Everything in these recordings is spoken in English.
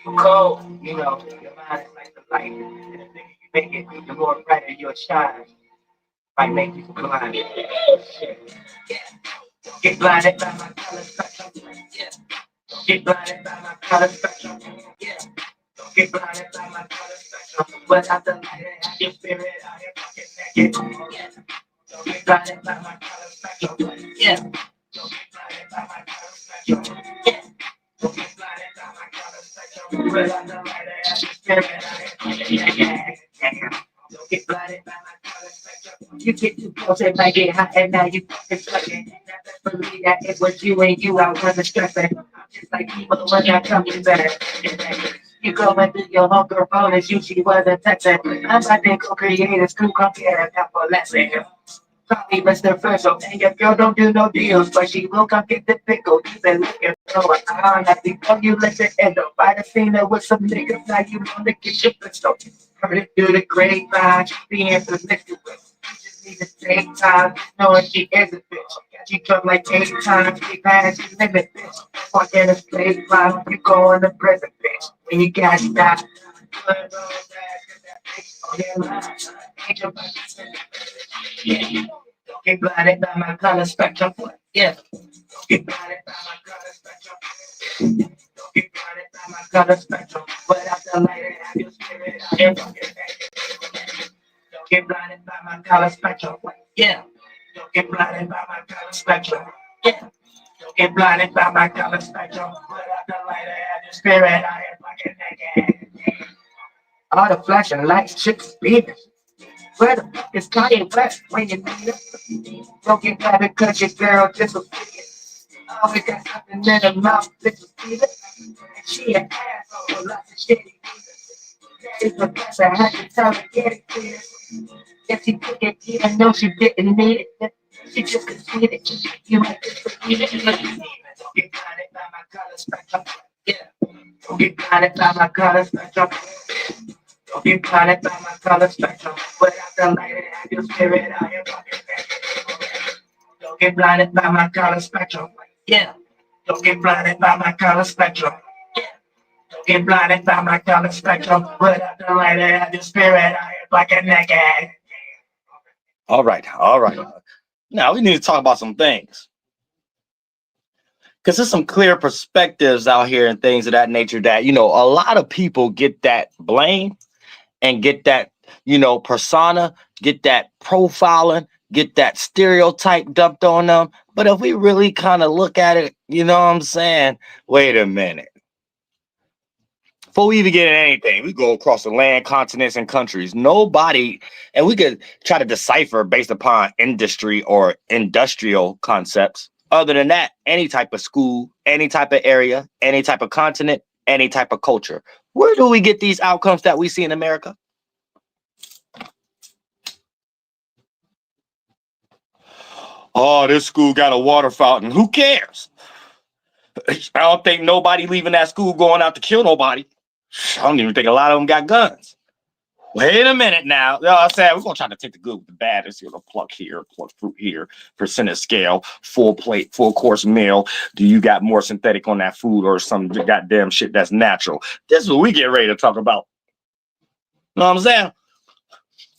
You cold, you know, your mind is like the light. And the bigger you make it, the more brighter your shine. Might make you blind. Get blinded by my color spectrum. Yeah. Get blinded by my color spectrum. Yeah. Don't get blinded by my color spectrum. Without the light and have your spirit out here fucking naked. Yeah. Don't get blinded by my color spectrum. Yeah. Don't get blinded by my color spectrum. Yeah. Don't get blinded by my color spectrum. Without the light and have your spirit out here fucking naked. Yeah. Don't get blinded by my color spectrum. You get too close, it might get hot, and now you fucking sucking. Never believe that it was you and you, I wasn't stressing. I'm just like people when I come you better. You go and do your hunger bonus, you she wasn't texting. I'm about to go create a school compare a couple lessons. Probably Mr. Virgil, and your girl don't do no deals, but she will come get the pickle. You been looking for an eye, like before you let your end up. By the scene there with some niggas, now you wanna get your pistol. Heard it through the grapevine, being promiscuous. You just need to take time, knowing she is a bitch. She come like 8 times, 3 times, she limit, bitch. Walk in a straight line, you go in the prison, bitch. When you got that, yeah. Don't get blinded by my color spectrum. Yeah. Don't get blinded by my color spectrum. Don't get blinded by my color spectrum. Without the light and have your spirit out here. Don't get blinded by my color spectrum. Yeah. Don't get blinded by my color spectrum. Yeah. Don't get blinded by my color spectrum. Without the light and have your spirit out here fucking naked. All the flashing lights, chicks, beaming. Where the fuck is Kanye West when you need it? Don't get mad because your girl just a figure. Always got something in her mouth, bitch, see it? And she an asshole, lots of shitty. Daddy's professor had to tell her get it clear. If she took it, even though she didn't need it, she just conceded. You might just forget it. Don't get blinded by my color spectrum. Yeah. Don't get blinded by my color spectrum. Don't get blinded by my color spectrum. Without the light and have your spirit out here fucking naked. Don't get blinded by my color spectrum. Yeah. Don't get blinded by my color spectrum. Yeah. Don't get blinded by my color spectrum. Without the light and have your spirit out here fucking naked. All right, all right. Now we need to talk about some things. Because there's some clear perspectives out here and things of that nature that, you know, a lot of people get that blame and get that, you know, persona, get that profiling, get that stereotype dumped on them. But if we really kind of look at it, you know what I'm saying? Wait a minute. Before we even get in anything, we go across the land, continents, and countries. Nobody, and we could try to decipher based upon industry or industrial concepts. Other than that, any type of school, any type of area, any type of continent, any type of culture. Where do we get these outcomes that we see in America? Oh, this school got a water fountain. Who cares? I don't think nobody leaving that school going out to kill nobody. I don't even think a lot of them got guns. Wait a minute now. You know what I'm saying? We're going to try to take the good with the bad. It's going to pluck here, pluck fruit here, percentage scale, full plate, full course meal. Do you got more synthetic on that food or some goddamn shit that's natural? This is what we get ready to talk about. You know what I'm saying?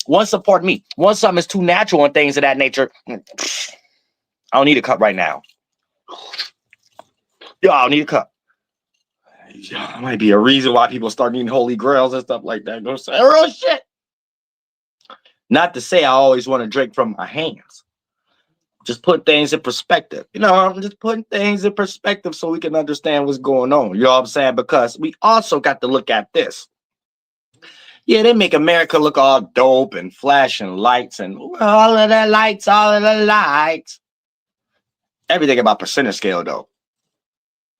Once, pardon me, once something is too natural and things of that nature, I don't need a cup right now. Yo, I don't need a cup. Yeah, might be a reason why people start eating holy grails and stuff like that. Go say, real shit. Not to say I always want to drink from my hands. Just put things in perspective. You know, I'm just putting things in perspective so we can understand what's going on. You know what I'm saying? Because we also got to look at this. Yeah, they make America look all dope and flashing lights and all of the lights, all of the lights. Everything about percentage scale, though.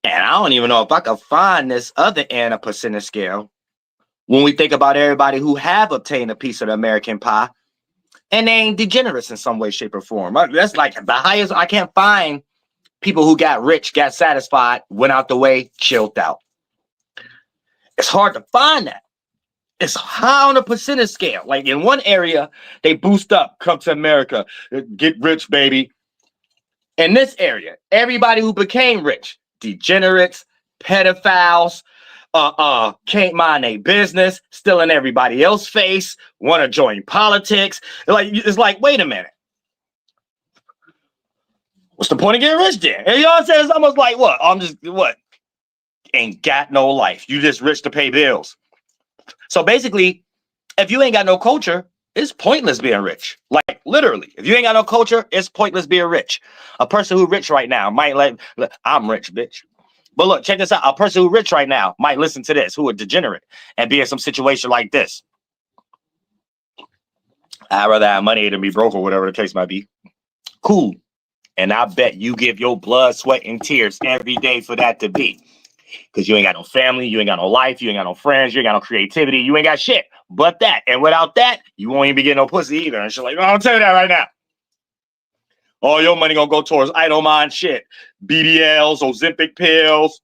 And I don't even know if I can find this other end of percentage scale when we think about everybody who have obtained a piece of the American pie and they ain't degenerates in some way, shape, or form. That's like the highest. I can't find people who got rich, got satisfied, went out the way, chilled out. It's hard to find that. It's high on the percentage scale. Like in one area, they boost up, come to America, get rich, baby. In this area, everybody who became rich, degenerates, pedophiles, can't mind their business, still in everybody else's face, want to join politics. Like, it's like, wait a minute. What's the point of getting rich then? And you know what I'm saying? It's almost like, what? Ain't got no life. You just rich to pay bills. So basically, if you ain't got no culture, it's pointless being rich. Like, literally, if you ain't got no culture, it's pointless being rich. A person who rich right now might I'm rich, bitch. But look, check this out. A person who rich right now might listen to this, who are degenerate and be in some situation like this. I'd rather have money than be broke or whatever the case might be. Cool. And I bet you give your blood, sweat, and tears every day for that to be. Because you ain't got no family, you ain't got no life, you ain't got no friends, you ain't got no creativity, you ain't got shit but that. And without that, you won't even be getting no pussy either. And she's like, I'll tell you that right now. All your money gonna go towards idle mind shit. BBLs, Ozempic pills,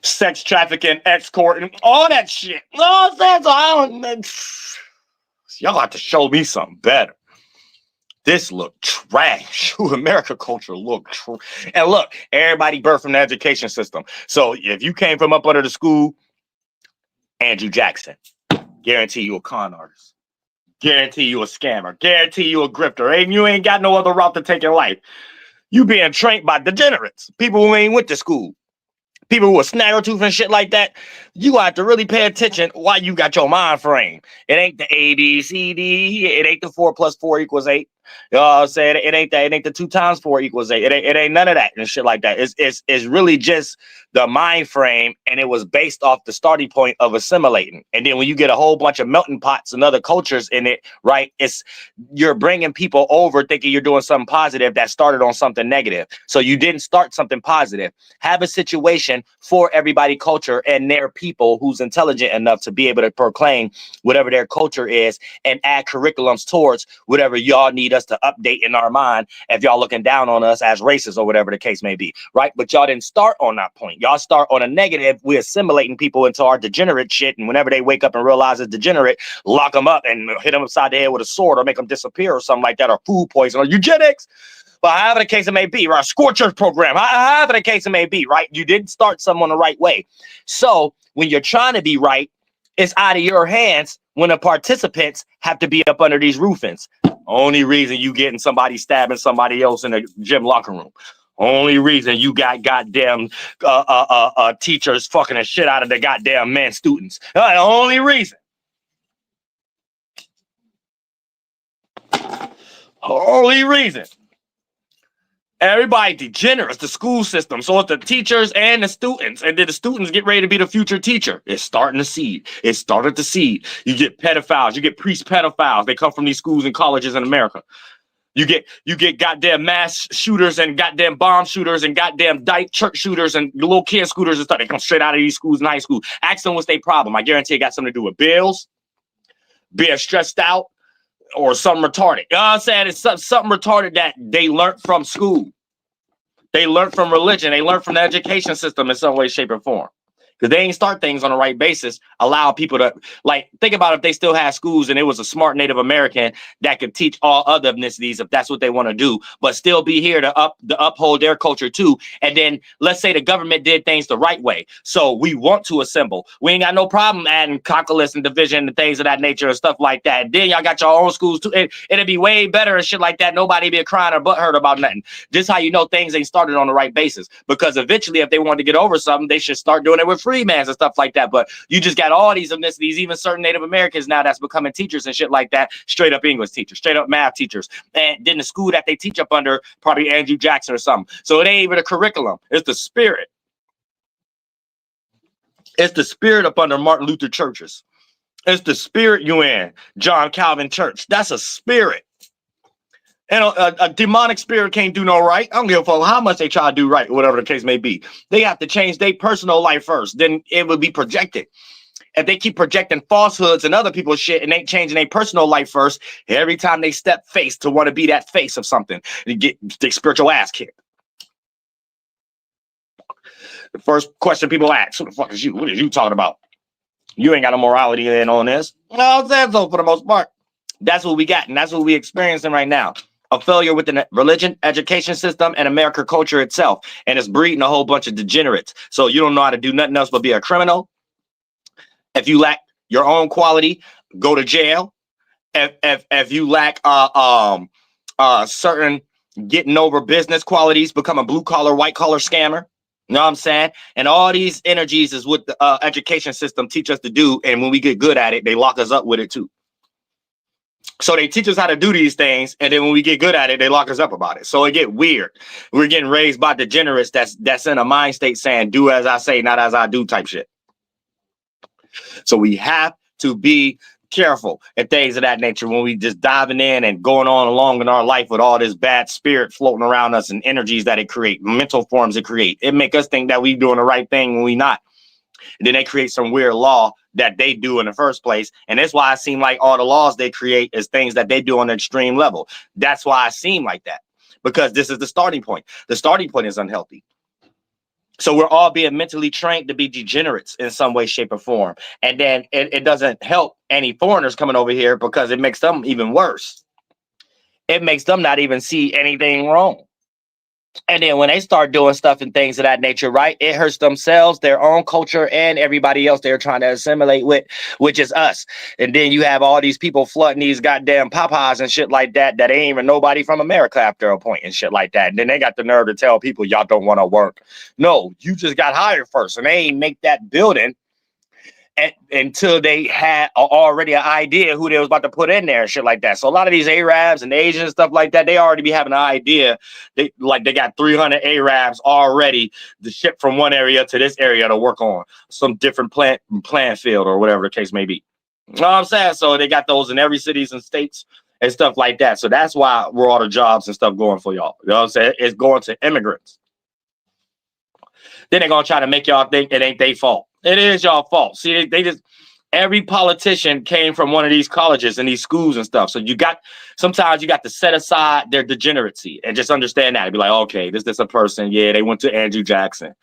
sex trafficking, escort, and all that shit. No, y'all have to show me something better. This look trash. America culture look and look, everybody birthed from the education system. So if you came from up under the school, Andrew Jackson, guarantee you a con artist. Guarantee you a scammer. Guarantee you a grifter. And you ain't got no other route to take in life. You being trained by degenerates. People who ain't went to school. People who are snaggletooth and shit like that. You gonna have to really pay attention while you got your mind frame. It ain't the A, B, C, D. It ain't the 4 + 4 = 8. You know what I'm saying? It ain't that. It ain't the 2 × 4 = 8. It ain't none of that and shit like that. It's really just the mind frame, and it was based off the starting point of assimilating. And then when you get a whole bunch of melting pots and other cultures in it, right? You're bringing people over thinking you're doing something positive that started on something negative. So you didn't start something positive. Have a situation for everybody culture and their people who's intelligent enough to be able to proclaim whatever their culture is and add curriculums towards whatever y'all need us to update in our mind if y'all looking down on us as racists or whatever the case may be, right? But y'all didn't start on that point. Y'all start on a negative. We're assimilating people into our degenerate shit, and whenever they wake up and realize it's degenerate, lock them up and hit them upside the head with a sword or make them disappear or something like that, or food poison or eugenics. But however the case it may be, right? Scorcher program, however the case it may be, right? You didn't start someone the right way. So when you're trying to be right, it's out of your hands when the participants have to be up under these roofings. Only reason you getting somebody stabbing somebody else in the gym locker room. Only reason you got goddamn teachers fucking the shit out of the goddamn men students. The only reason. Only reason. Everybody degenerates the school system. So it's the teachers and the students. And then the students get ready to be the future teacher. It's starting to seed. It started to seed. You get pedophiles. You get priest pedophiles. They come from these schools and colleges in America. You get goddamn mass shooters and goddamn bomb shooters and goddamn dyke church shooters and little kid scooters and stuff. They come straight out of these schools in high school. Ask them what's their problem. I guarantee it got something to do with bills, being stressed out, or something retarded. You know what I'm saying? It's something retarded that they learned from school. They learned from religion. They learned from the education system in some way, shape, or form. Because they ain't start things on the right basis, allow people to, like, think about if they still had schools and it was a smart Native American that could teach all other ethnicities if that's what they want to do, but still be here to uphold their culture too. And then let's say the government did things the right way. So we want to assemble. We ain't got no problem adding caucus and division and things of that nature and stuff like that. And then y'all got your own schools too. It'd be way better and shit like that. Nobody be crying or butthurt about nothing. Just how you know things ain't started on the right basis. Because eventually, if they wanted to get over something, they should start doing it with freemans and stuff like that. But you just got all these ethnicities, even certain Native Americans now that's becoming teachers and shit like that, straight up English teachers, straight up math teachers. And then the school that they teach up under, probably Andrew Jackson or something. So it ain't even a curriculum. It's the spirit. It's the spirit up under Martin Luther churches. It's the spirit you in John Calvin church. That's a spirit. And a demonic spirit can't do no right. I don't give a fuck how much they try to do right, whatever the case may be. They have to change their personal life first. Then it will be projected. If they keep projecting falsehoods and other people's shit and ain't changing their personal life first, every time they step face to want to be that face of something, they get their spiritual ass kicked. The first question people ask, who the fuck is you? What are you talking about? You ain't got no morality in on this. No, I'm saying so for the most part. That's what we got, and that's what we experiencing right now. a failure within the religion, education system, and American culture itself. And it's breeding a whole bunch of degenerates. So you don't know how to do nothing else but be a criminal. If you lack your own quality, go to jail. If you lack certain getting over business qualities, become a blue collar, white collar scammer. You know what I'm saying? And all these energies is what the education system teach us to do. And when we get good at it, they lock us up with it too. So they teach us how to do these things, and then when we get good at it, they lock us up about it. So it get weird. We're getting raised by degenerates that's in a mind state saying, do as I say, not as I do type shit. So we have to be careful and things of that nature when we just diving in and going on along in our life with all this bad spirit floating around us and energies that it create, mental forms it create. It make us think that we doing the right thing when we not. And then they create some weird law that they do in the first place. And that's why it seems like all the laws they create is things that they do on an extreme level. That's why I seem like that, because this is the starting point. The starting point is unhealthy. So we're all being mentally trained to be degenerates in some way, shape, or form. And then it doesn't help any foreigners coming over here because it makes them even worse. It makes them not even see anything wrong. And then when they start doing stuff and things of that nature, right, it hurts themselves, their own culture, and everybody else they're trying to assimilate with, which is us. And then you have all these people flooding these goddamn Popeyes and shit like that ain't even nobody from America after a point and shit like that. And then they got the nerve to tell people y'all don't want to work. No, you just got hired first, and they ain't make that building until they had already an idea who they was about to put in there and shit like that. So a lot of these Arabs and Asians stuff like that, they already be having an idea. They got 300 Arabs already to ship from one area to this area to work on some different plant field or whatever the case may be. You know what I'm saying? So they got those in every cities and states and stuff like that. So that's why we're all the jobs and stuff going for y'all. You know what I'm saying? It's going to immigrants. Then they're gonna try to make y'all think it ain't their fault. It is y'all fault. See, they just, every politician came from one of these colleges and these schools and stuff. So sometimes you got to set aside their degeneracy and just understand that and be like, okay, this is a person. Yeah, they went to Andrew Jackson.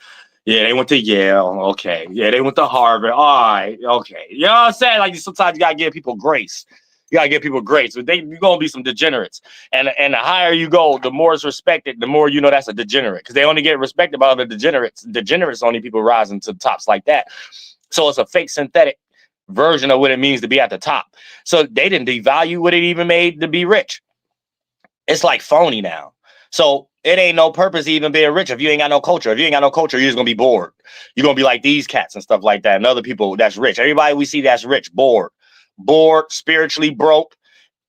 Yeah, they went to Yale. Okay. Yeah, they went to Harvard. All right. Okay. You know what I'm saying? Like sometimes you gotta give people grace. You gotta give people grace. But you're gonna be some degenerates. And the higher you go, the more it's respected, the more you know that's a degenerate. Because they only get respected by other degenerates. Degenerates only people rising to the tops like that. So it's a fake synthetic version of what it means to be at the top. So they didn't devalue what it even made to be rich. It's like phony now. So it ain't no purpose even being rich if you ain't got no culture. If you ain't got no culture, you're just gonna be bored. You're gonna be like these cats and stuff like that, and other people that's rich. Everybody we see that's rich, bored, spiritually broke,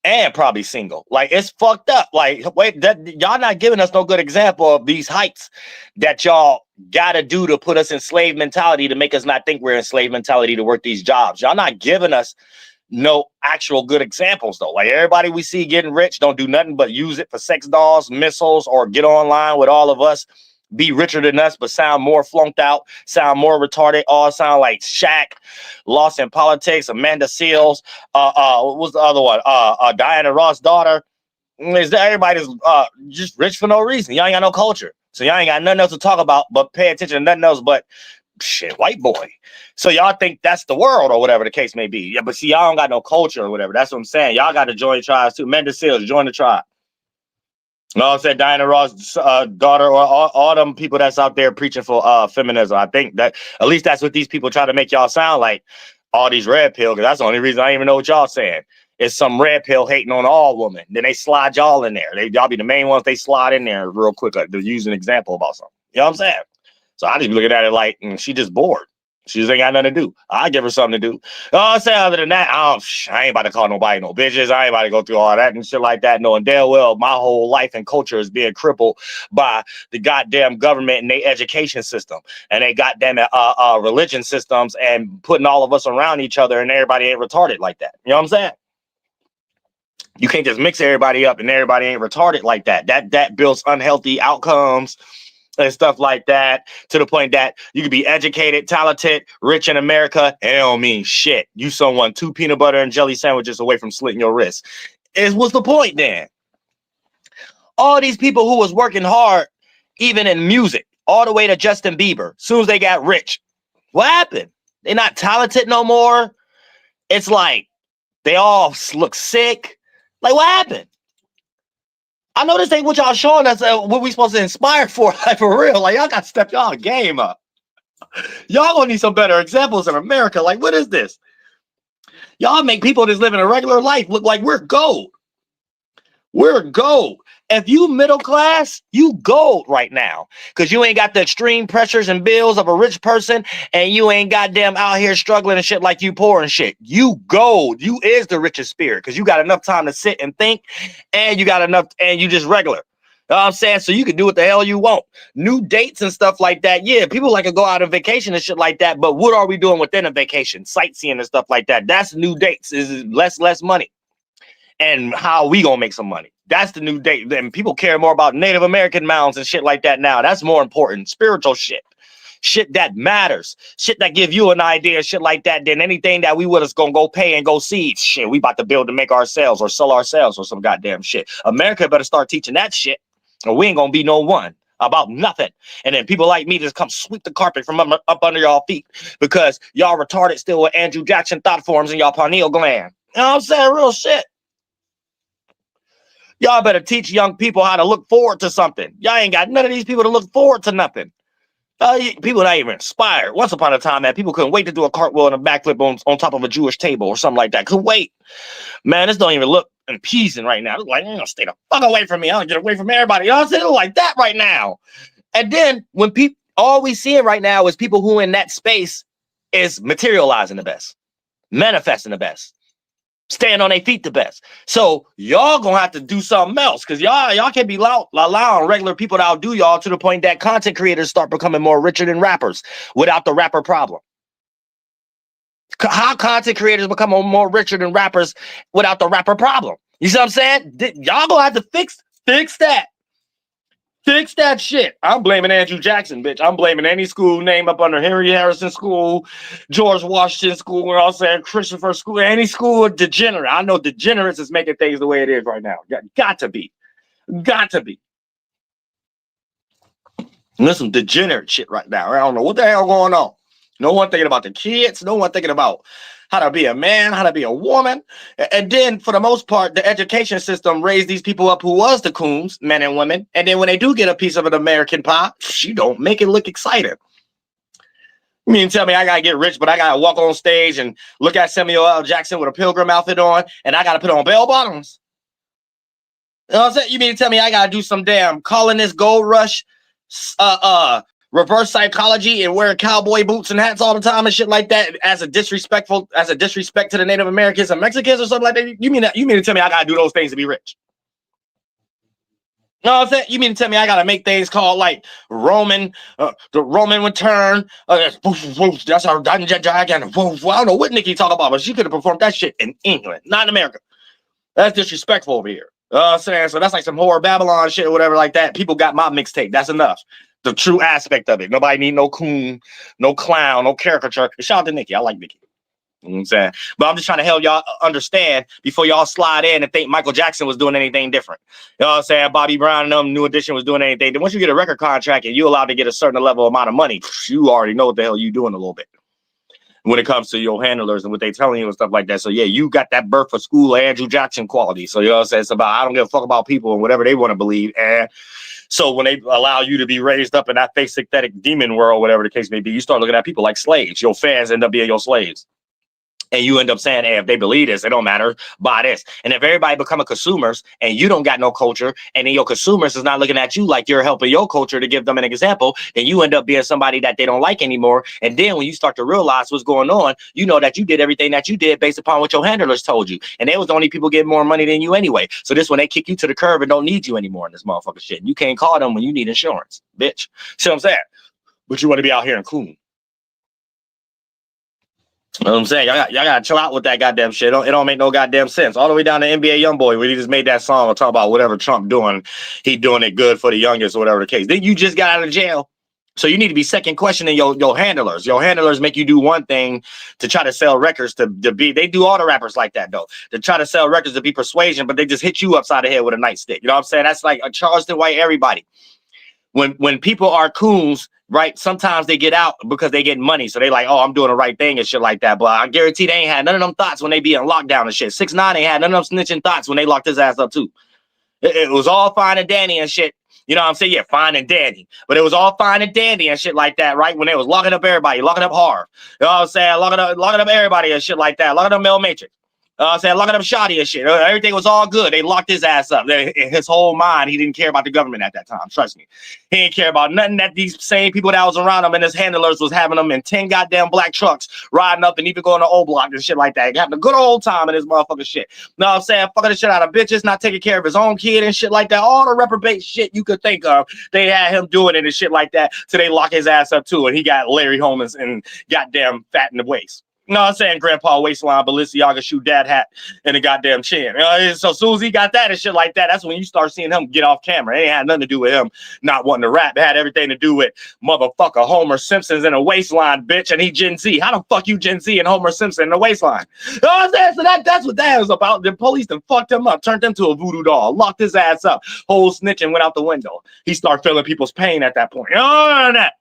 and probably single. Like it's fucked up. Like wait, y'all not giving us no good example of these heights that y'all gotta do to put us in slave mentality to make us not think we're in slave mentality to work these jobs. Y'all not giving us no actual good examples though. Like everybody we see getting rich don't do nothing but use it for sex dolls, missiles, or get online with all of us, be richer than us, but sound more flunked out, sound more retarded, all sound like Shaq, Lost in Politics, Amanda Seals, what was the other one? Diana Ross' daughter. Is that everybody's just rich for no reason? Y'all ain't got no culture. So y'all ain't got nothing else to talk about but pay attention to nothing else but shit, white boy. So y'all think that's the world or whatever the case may be. Yeah, but see, y'all don't got no culture or whatever. That's what I'm saying. Y'all got to join tribes too. Amanda Seals, join the tribe. No, I said Diana Ross' daughter, or all them people that's out there preaching for feminism. I think that at least that's what these people try to make y'all sound like. All these red pill, because that's the only reason I even know what y'all saying. It's some red pill hating on all women. Then they slide y'all in there. Y'all be the main ones they slide in there real quick to use an example about something. You know what I'm saying? So I just be looking at it like she just bored. She just ain't got nothing to do. I give her something to do. I'm saying other than that, I ain't about to call nobody no bitches. I ain't about to go through all that and shit like that. Knowing damn well my whole life and culture is being crippled by the goddamn government and their education system and they goddamn religion systems and putting all of us around each other and everybody ain't retarded like that. You know what I'm saying? You can't just mix everybody up and everybody ain't retarded like that. That builds unhealthy outcomes and stuff like that, to the point that you could be educated, talented, rich in America, and it don't mean shit. You someone 2 peanut butter and jelly sandwiches away from slitting your wrist. What's the point then? All these people who was working hard, even in music, all the way to Justin Bieber, as soon as they got rich, what happened? They're not talented no more. It's like they all look sick. Like what happened? I know this ain't what y'all showing us. What we supposed to inspire for, like for real. Like y'all got to step y'all game up. Y'all gonna need some better examples in America. Like what is this? Y'all make people that's living a regular life look like we're gold. We're gold. If you middle class, you gold right now. Because you ain't got the extreme pressures and bills of a rich person, and you ain't goddamn out here struggling and shit like you poor and shit. You gold. You is the richest spirit because you got enough time to sit and think, and you got enough, and you just regular. You know what I'm saying? So you can do what the hell you want. New dates and stuff like that. Yeah, people like to go out on vacation and shit like that, but what are we doing within a vacation? Sightseeing and stuff like that. That's new dates. Is less money. And how we gonna make some money? That's the new date. Then people care more about Native American mounds and shit like that now. That's more important. Spiritual shit that matters, shit that give you an idea, shit like that, than anything that we was gonna go pay and go see. Shit, we about to build to make ourselves or sell ourselves or some goddamn shit. America better start teaching that shit, or we ain't gonna be no one about nothing. And then people like me just come sweep the carpet from up under y'all feet because y'all retarded still with Andrew Jackson thought forms in y'all pineal gland. You know what I'm saying? Real shit. Y'all better teach young people how to look forward to something. Y'all ain't got none of these people to look forward to nothing. People not even inspired. Once upon a time, man, people couldn't wait to do a cartwheel and a backflip on top of a Jewish table or something like that. Couldn't wait. Man, this don't even look appeasing right now. It's like, you're gonna stay the fuck away from me. I'm gonna get away from everybody. Y'all say it like that right now. And then when people, all we seeing right now is people who in that space is materializing the best, manifesting the best, staying on their feet the best. So y'all gonna have to do something else because y'all can't be allowing regular people to outdo y'all to the point that content creators start becoming more richer than rappers without the rapper problem. How content creators become more richer than rappers without the rapper problem? You see what I'm saying? Y'all gonna have to fix that. Fix that shit. I'm blaming Andrew Jackson, bitch. I'm blaming any school name up under Henry Harrison School, George Washington School, we're all saying Christopher School, any school of degenerate. I know degenerates is making things the way it is right now. Got to be. Got to be. And there's some degenerate shit right now. I don't know what the hell going on. No one thinking about the kids. No one thinking about how to be a man, how to be a woman. And then, for the most part, the education system raised these people up who was the coons, men and women. And then when they do get a piece of an American pie, you don't make it look exciting. You mean tell me I got to get rich, but I got to walk on stage and look at Samuel L. Jackson with a pilgrim outfit on, and I got to put on bell bottoms? You know what I'm saying? You mean to tell me I got to do some damn colonist gold rush, reverse psychology and wearing cowboy boots and hats all the time and shit like that as a disrespect to the Native Americans and Mexicans or something like that? You mean to tell me I gotta do those things to be rich? No, I'm saying, you mean to tell me I gotta make things called like Roman, the Roman return? That's our Dungeon Dragon. I don't know what Nikki talk about, but she could have performed that shit in England, not in America. That's disrespectful over here. I'm saying, so that's like some horror Babylon shit or whatever like that. People got my mixtape. That's enough. The true aspect of it. Nobody need no coon, no clown, no caricature. Shout out to Nikki. I like Nikki. You know what I'm saying? But I'm just trying to help y'all understand before y'all slide in and think Michael Jackson was doing anything different. You know what I'm saying? Bobby Brown and them, New Edition was doing anything. Then once you get a record contract and you're allowed to get a certain level amount of money, you already know what the hell you're doing a little bit when it comes to your handlers and what they telling you and stuff like that. So yeah, you got that birth for school Andrew Jackson quality. So you know what I'm saying? It's about, I don't give a fuck about people and whatever they want to believe. And so when they allow you to be raised up in that fake synthetic demon world, whatever the case may be, you start looking at people like slaves. Your fans end up being your slaves. And you end up saying, hey, if they believe this, it don't matter, buy this. And if everybody become a consumers and you don't got no culture, and then your consumers is not looking at you like you're helping your culture to give them an example, then you end up being somebody that they don't like anymore. And then when you start to realize what's going on, you know that you did everything that you did based upon what your handlers told you. And they was the only people getting more money than you anyway. So this when they kick you to the curb and don't need you anymore in this motherfucking shit. And you can't call them when you need insurance, bitch. See what I'm saying? But you want to be out here and cool. You know what I'm saying? Y'all gotta chill out with that goddamn shit. It don't make no goddamn sense. All the way down to NBA Youngboy, where he just made that song and talk about whatever Trump doing, he doing it good for the youngest or whatever the case. Then you just got out of jail. So you need to be second questioning your handlers. Your handlers make you do one thing to try to sell records to be. They do all the rappers like that though. To try to sell records to be persuasion, but they just hit you upside the head with a nightstick. You know what I'm saying? That's like a Charleston White everybody. When people are coons, right, sometimes they get out because they get money. So they like, oh, I'm doing the right thing and shit like that. But I guarantee they ain't had none of them thoughts when they be in lockdown and shit. 6ix9ine ain't had none of them snitching thoughts when they locked his ass up too. You It was all fine and dandy and shit. You know what I'm saying? Yeah, fine and dandy. But it was all fine and dandy and shit like that, right? When they was locking up everybody, locking up Harv. You know what I'm saying? Locking up everybody and shit like that. Locking up Mel Matrix. Saying locking up Shoddy and shit. Everything was all good. They locked his ass up. In his whole mind, he didn't care about the government at that time. Trust me. He didn't care about nothing that these same people that was around him and his handlers was having them in 10 goddamn black trucks, riding up and even going to O Block and shit like that. Having a good old time in his motherfucking shit. You know what I'm saying? Fucking the shit out of bitches, not taking care of his own kid and shit like that. All the reprobate shit you could think of, they had him doing it and shit like that. So they lock his ass up too. And he got Larry Holmes and goddamn fat in the waist. You know what I'm saying? Grandpa waistline, Balenciaga shoe, dad hat, and the goddamn chin. So as soon as he got that and shit like that, that's when you start seeing him get off camera. It ain't had nothing to do with him not wanting to rap. It had everything to do with motherfucker Homer Simpson's in a waistline, bitch, and he Gen Z. How the fuck you Gen Z and Homer Simpson in a waistline? You know what I'm saying? So that's what that was about. The police done fucked him up, turned him to a voodoo doll, locked his ass up, whole snitching went out the window. He started feeling people's pain at that point. You know that?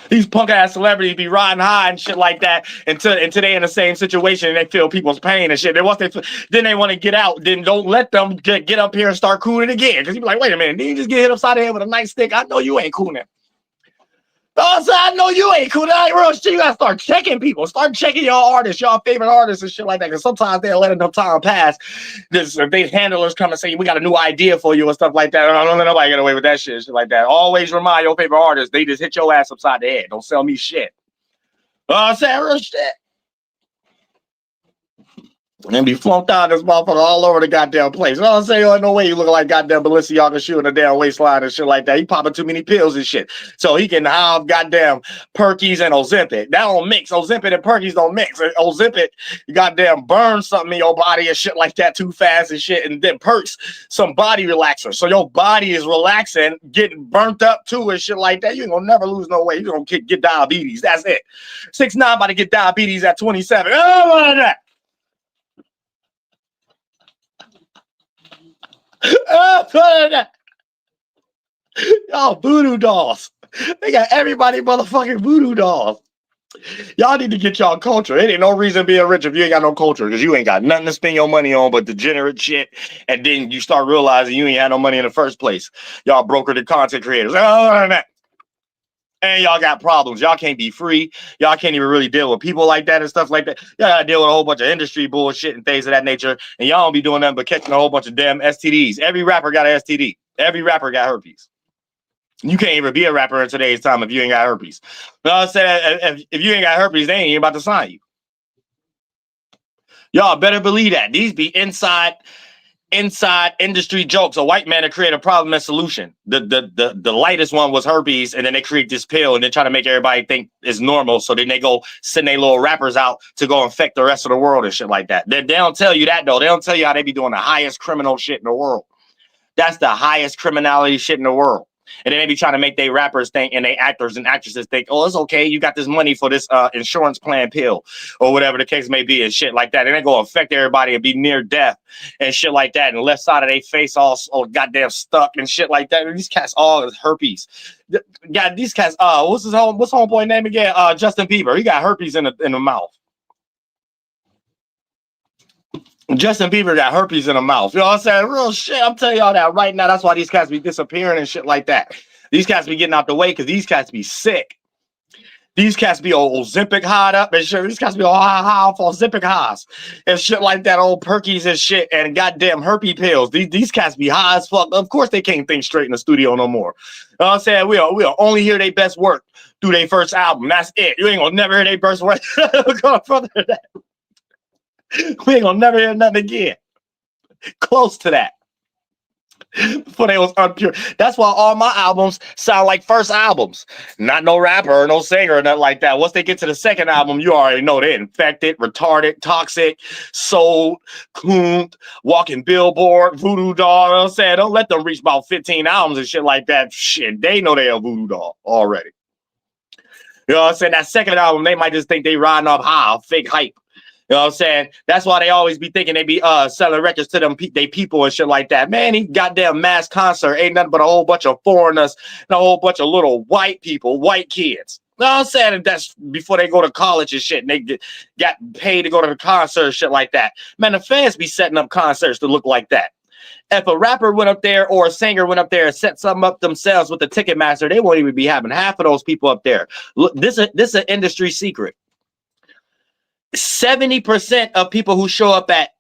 These punk ass celebrities be riding high and shit like that until they in the same situation and they feel people's pain and shit. Then they want to get out. Then don't let them get up here and start cooning again. Because you be like, wait a minute, did you just get hit upside the head with a nightstick? I know you ain't cooning. I know you ain't cool. That ain't real shit. You gotta start checking people. Start checking y'all artists, y'all favorite artists and shit like that. Because sometimes they'll let enough time pass. If they handlers come and say, we got a new idea for you and stuff like that. I don't let nobody get away with that shit like that. Always remind your favorite artists, they just hit your ass upside the head. Don't sell me shit. I'm saying real shit. And be flunked out this motherfucker all over the goddamn place. You know what I'm saying? Ain't no way you look like goddamn Balenciaga shoe in a damn waistline and shit like that. He popping too many pills and shit. So he can have goddamn Perkies and Ozempic. That don't mix. Ozempic and Perkies don't mix. Ozempic, you goddamn burn something in your body and shit like that too fast and shit. And then Perks, some body relaxer. So your body is relaxing, getting burnt up too and shit like that. You ain't gonna never lose no weight. You're gonna get diabetes. That's it. 6'9" about to get diabetes at 27. Oh, that. Y'all voodoo dolls. They got everybody motherfucking voodoo dolls. Y'all need to get y'all culture. It ain't no reason being rich if you ain't got no culture, because you ain't got nothing to spend your money on but degenerate shit. And then you start realizing you ain't had no money in the first place. Y'all brokered the content creators. And y'all got problems. Y'all can't be free. Y'all can't even really deal with people like that and stuff like that. Y'all gotta deal with a whole bunch of industry bullshit and things of that nature. And y'all don't be doing nothing but catching a whole bunch of damn STDs. Every rapper got an STD. Every rapper got herpes. You can't even be a rapper in today's time if you ain't got herpes. No, I said if you ain't got herpes, they ain't even about to sign you. Y'all better believe that. These be inside industry jokes. A white man to create a problem and solution. The lightest one was herpes, and then they create this pill and they try to make everybody think it's normal. So then they go send their little rappers out to go infect the rest of the world and shit like that. They don't tell you that though. They don't tell you how they be doing the highest criminal shit in the world. That's the highest criminality shit in the world. And then they be trying to make their rappers think and they actors and actresses think, oh, it's okay. You got this money for this insurance plan pill or whatever the case may be and shit like that. And they go affect everybody and be near death and shit like that. And the left side of their face all goddamn stuck and shit like that. And these cats all herpes. Yeah, these cats, what's homeboy name again? Justin Bieber. He got herpes in the mouth. Justin Bieber got herpes in the mouth. You know what I'm saying? Real shit. I'm telling y'all that right now. That's why these cats be disappearing and shit like that. These cats be getting out the way because these cats be sick. These cats be old Ozempic high up and shit. These cats be all high off Ozempic highs and shit like that. Old Perkies and shit and goddamn herpes pills. These cats be high as fuck. Of course they can't think straight in the studio no more. You know what I'm saying? We'll only hear their best work through their first album. That's it. You ain't gonna never hear their best work. Going further than that. We ain't gonna never hear nothing again. Close to that. Before they was unpure. That's why all my albums sound like first albums. Not no rapper or no singer or nothing like that. Once they get to the second album, you already know they're infected, retarded, toxic, sold, cooned, walking billboard, voodoo doll. You know what I'm saying? Don't let them reach about 15 albums and shit like that. Shit, they know they're a voodoo doll already. You know what I'm saying? That second album, they might just think they riding up high, fake hype. You know what I'm saying? That's why they always be thinking they be selling records to them they people and shit like that. Man, he goddamn mass concert ain't nothing but a whole bunch of foreigners and a whole bunch of little white people, white kids. No, I'm saying that's before they go to college and shit, and they got paid to go to the concert and shit like that. Man, the fans be setting up concerts to look like that. If a rapper went up there or a singer went up there and set something up themselves with the Ticketmaster, they won't even be having half of those people up there. Look, this is an industry secret. 70% of people who show up at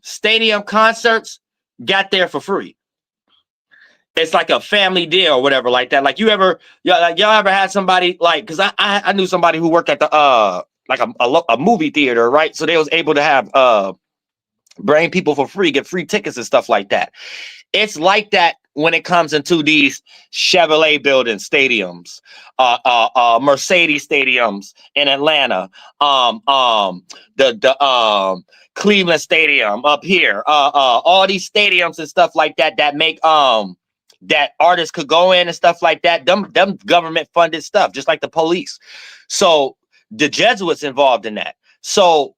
stadium concerts got there for free. It's like a family deal or whatever like that. Like y'all ever had somebody like, because I knew somebody who worked at the like a movie theater, right? So they was able to have bring people for free, get free tickets and stuff like that. It's like that when it comes into these Chevrolet building stadiums, Mercedes stadiums in Atlanta, the Cleveland Stadium up here, all these stadiums and stuff like that that make that artists could go in and stuff like that. Them government funded stuff, just like the police. So the Jesuits involved in that. So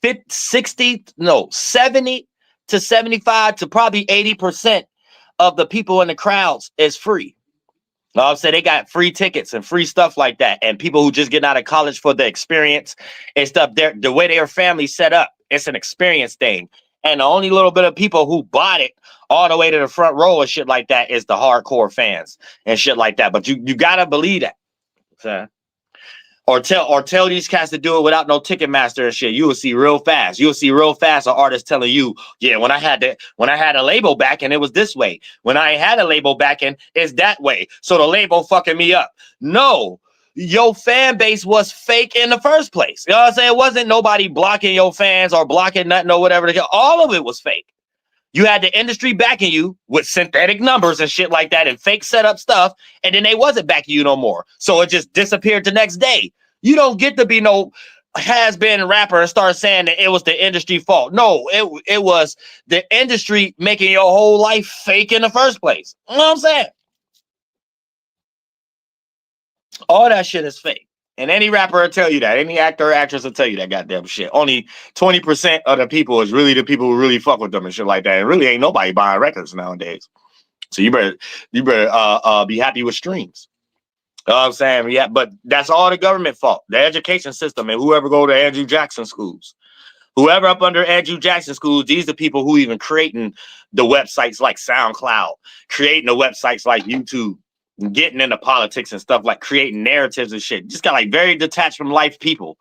70 to 75 to probably 80% of the people in the crowds is free. I'll say they got free tickets and free stuff like that. And people who just getting out of college for the experience and stuff, the way their family set up, it's an experience thing. And the only little bit of people who bought it all the way to the front row and shit like that is the hardcore fans and shit like that. But you gotta believe that. So, or tell these cats to do it without no Ticketmaster and shit. You will see real fast. You'll see real fast an artist telling you, yeah, when I had a label back and it was this way. When I had a label back and it's that way. So the label fucking me up. No, your fan base was fake in the first place. You know what I'm saying? It wasn't nobody blocking your fans or blocking nothing or whatever. All of it was fake. You had the industry backing you with synthetic numbers and shit like that and fake setup stuff, and then they wasn't backing you no more. So it just disappeared the next day. You don't get to be no has-been rapper and start saying that it was the industry fault. No, it was the industry making your whole life fake in the first place. You know what I'm saying? All that shit is fake. And any rapper will tell you that. Any actor or actress will tell you that goddamn shit. Only 20% of the people is really the people who really fuck with them and shit like that. And really ain't nobody buying records nowadays. So you better be happy with streams. You know what I'm saying? Yeah, but that's all the government fault. The education system and whoever go to Andrew Jackson schools. Whoever up under Andrew Jackson schools, these are the people who even creating the websites like SoundCloud, creating the websites like YouTube. Getting into politics and stuff, like creating narratives and shit. Just got like very detached from life people.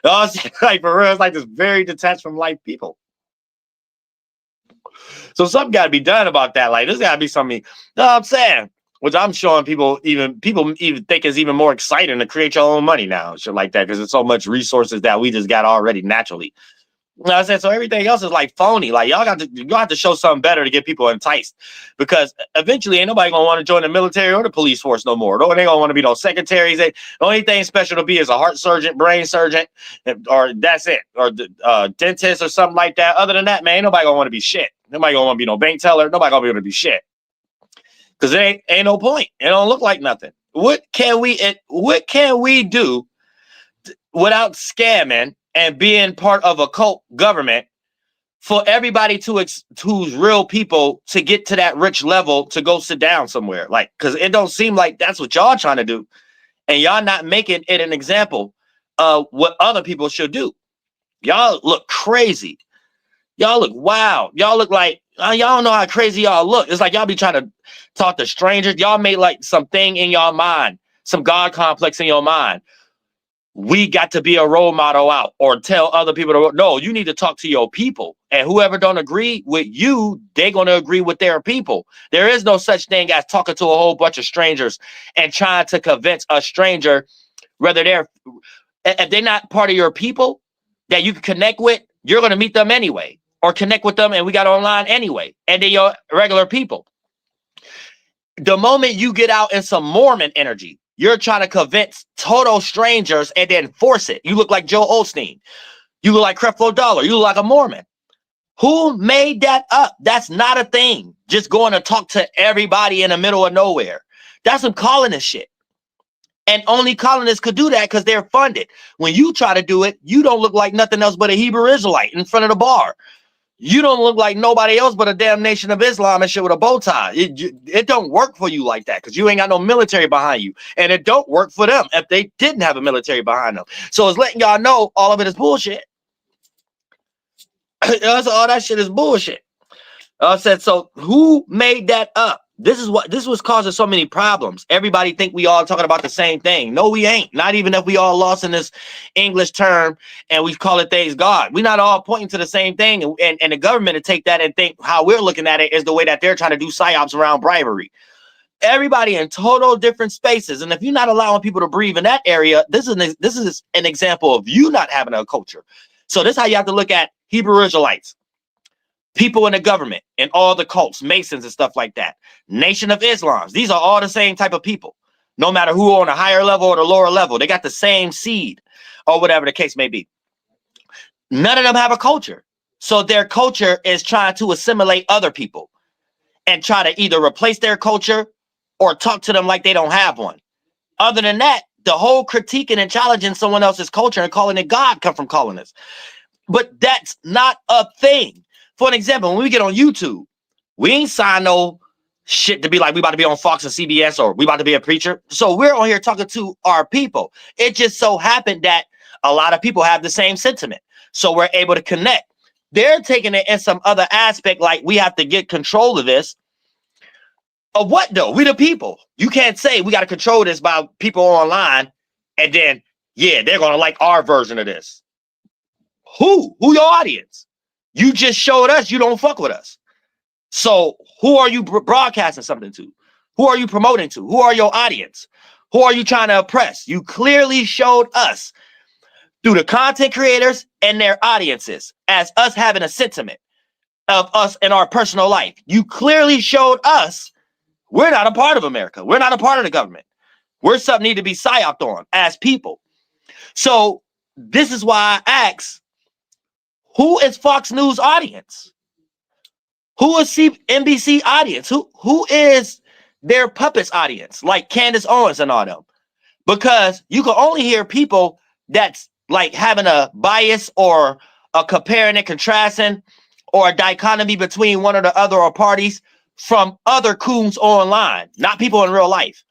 Like for real, it's like this very detached from life people. So something got to be done about that. Like there's got to be something. You know what I'm saying? Which I'm showing people even think is even more exciting to create your own money now, shit like that, because there's so much resources that we just got already naturally. You know what I'm saying? So everything else is like phony. Like y'all have to show something better to get people enticed, because eventually ain't nobody gonna want to join the military or the police force no more. No, they gonna want to be no secretaries. The only thing special to be is a heart surgeon, brain surgeon, or that's it, or the dentist or something like that. Other than that, man, ain't nobody gonna want to be shit. Nobody gonna want to be no bank teller. Nobody gonna be able to be shit, because it ain't no point. It don't look like nothing. What can we do without scamming and being part of a cult government for everybody who's real people to get to that rich level to go sit down somewhere? Like, because it don't seem like that's what y'all trying to do, and y'all not making it an example of what other people should do. Y'all look crazy. Y'all look wild. Y'all look like y'all don't know how crazy y'all look. It's like y'all be trying to talk to strangers. Y'all made like something in your mind, some God complex in your mind. We got to be a role model out or tell other people to, no, you need to talk to your people, and whoever don't agree with you, they're going to agree with their people. There is no such thing as talking to a whole bunch of strangers and trying to convince a stranger, whether if they're not part of your people that you can connect with, you're going to meet them anyway or connect with them. And we got online anyway. And they're your regular people. The moment you get out in some Mormon energy, you're trying to convince total strangers and then force it. You look like Joe Osteen. You look like Creflo Dollar. You look like a Mormon. Who made that up? That's not a thing. Just going to talk to everybody in the middle of nowhere. That's some colonist shit. And only colonists could do that because they're funded. When you try to do it, you don't look like nothing else but a Hebrew Israelite in front of the bar. You don't look like nobody else but a damn Nation of Islam and shit with a bow tie. It don't work for you like that because you ain't got no military behind you. And it don't work for them if they didn't have a military behind them. So it's letting y'all know all of it is bullshit. All that shit is bullshit. I said, so who made that up? This was causing so many problems. Everybody think we all talking about the same thing. No, we ain't. Not even if we all lost in this English term and we call it things God. We're not all pointing to the same thing. And the government to take that and think how we're looking at it is the way that they're trying to do psyops around bribery. Everybody in total different spaces. And if you're not allowing people to breathe in that area, this is an example of you not having a culture. So this is how you have to look at Hebrew Israelites. People in the government and all the cults, Masons and stuff like that. Nation of Islam. These are all the same type of people. No matter who on a higher level or the lower level, they got the same seed or whatever the case may be. None of them have a culture. So their culture is trying to assimilate other people and try to either replace their culture or talk to them like they don't have one. Other than that, the whole critiquing and challenging someone else's culture and calling it God come from colonists. But that's not a thing. For an example, when we get on YouTube, we ain't sign no shit to be like we about to be on Fox and CBS or we about to be a preacher. So we're on here talking to our people. It just so happened that a lot of people have the same sentiment. So we're able to connect. They're taking it in some other aspect, like we have to get control of this. Of what though? We the people. You can't say we got to control this by people online and then, yeah, they're going to like our version of this. Who your audience? You just showed us you don't fuck with us. So who are you broadcasting something to? Who are you promoting to? Who are your audience? Who are you trying to oppress? You clearly showed us through the content creators and their audiences as us having a sentiment of us in our personal life. You clearly showed us we're not a part of America. We're not a part of the government. We're something need to be psyoped on as people. So this is why I ask, who is Fox News audience? Who is NBC audience? Who is their puppets audience? Like Candace Owens and all them. Because you can only hear people that's like having a bias or a comparing and contrasting or a dichotomy between one or the other or parties from other coons online, not people in real life.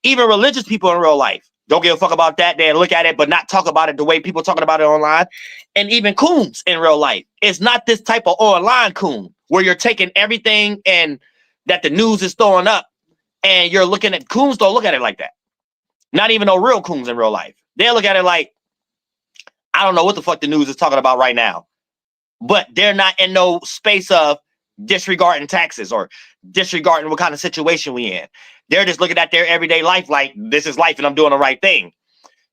Even religious people in real life don't give a fuck about that. They look at it, but not talk about it the way people talking about it online. And even coons in real life. It's not this type of online coon where you're taking everything and that the news is throwing up and you're looking at coons. Don't look at it like that. Not even no real coons in real life. They look at it like, I don't know what the fuck the news is talking about right now, but they're not in no space of disregarding taxes or disregarding what kind of situation we in. They're just looking at their everyday life like this is life and I'm doing the right thing.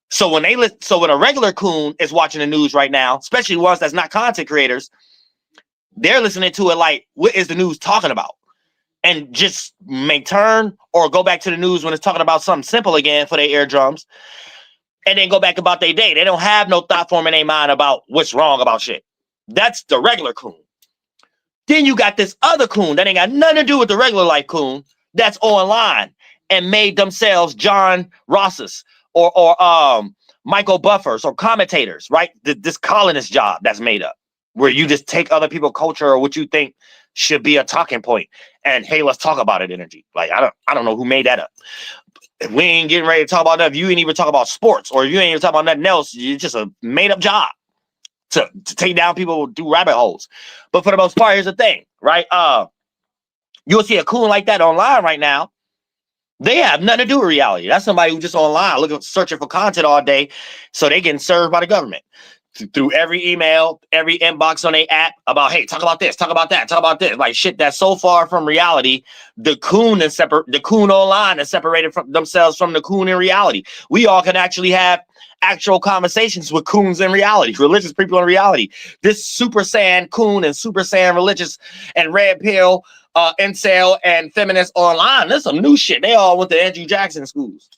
So when a regular coon is watching the news right now, especially ones that's not content creators, they're listening to it like, what is the news talking about? And just may turn or go back to the news when it's talking about something simple again for their eardrums and then go back about their day. They don't have no thought form in their mind about what's wrong about shit. That's the regular coon. Then you got this other coon that ain't got nothing to do with the regular life coon that's online and made themselves John Rosses or Michael Buffers or commentators, right? This colonist job that's made up where you just take other people's culture or what you think should be a talking point and hey, let's talk about it energy. Like I don't know who made that up. If we ain't getting ready to talk about that, if you ain't even talk about sports or if you ain't even talk about nothing else, it's just a made up job to take down people through rabbit holes. But for the most part, here's the thing, right? You'll see a coon like that online right now. They have nothing to do with reality. That's somebody who just online looking, searching for content all day, so they getting served by the government through every email, every inbox on their app about, hey, talk about this, talk about that, talk about this. Like shit that's so far from reality. The coon is separate. The coon online is separated from themselves from the coon in reality. We all can actually have actual conversations with coons in reality, religious people in reality. This Super Saiyan coon and Super Saiyan religious and red pill incel and feminist online. There's some new shit. They all went to Andrew Jackson schools.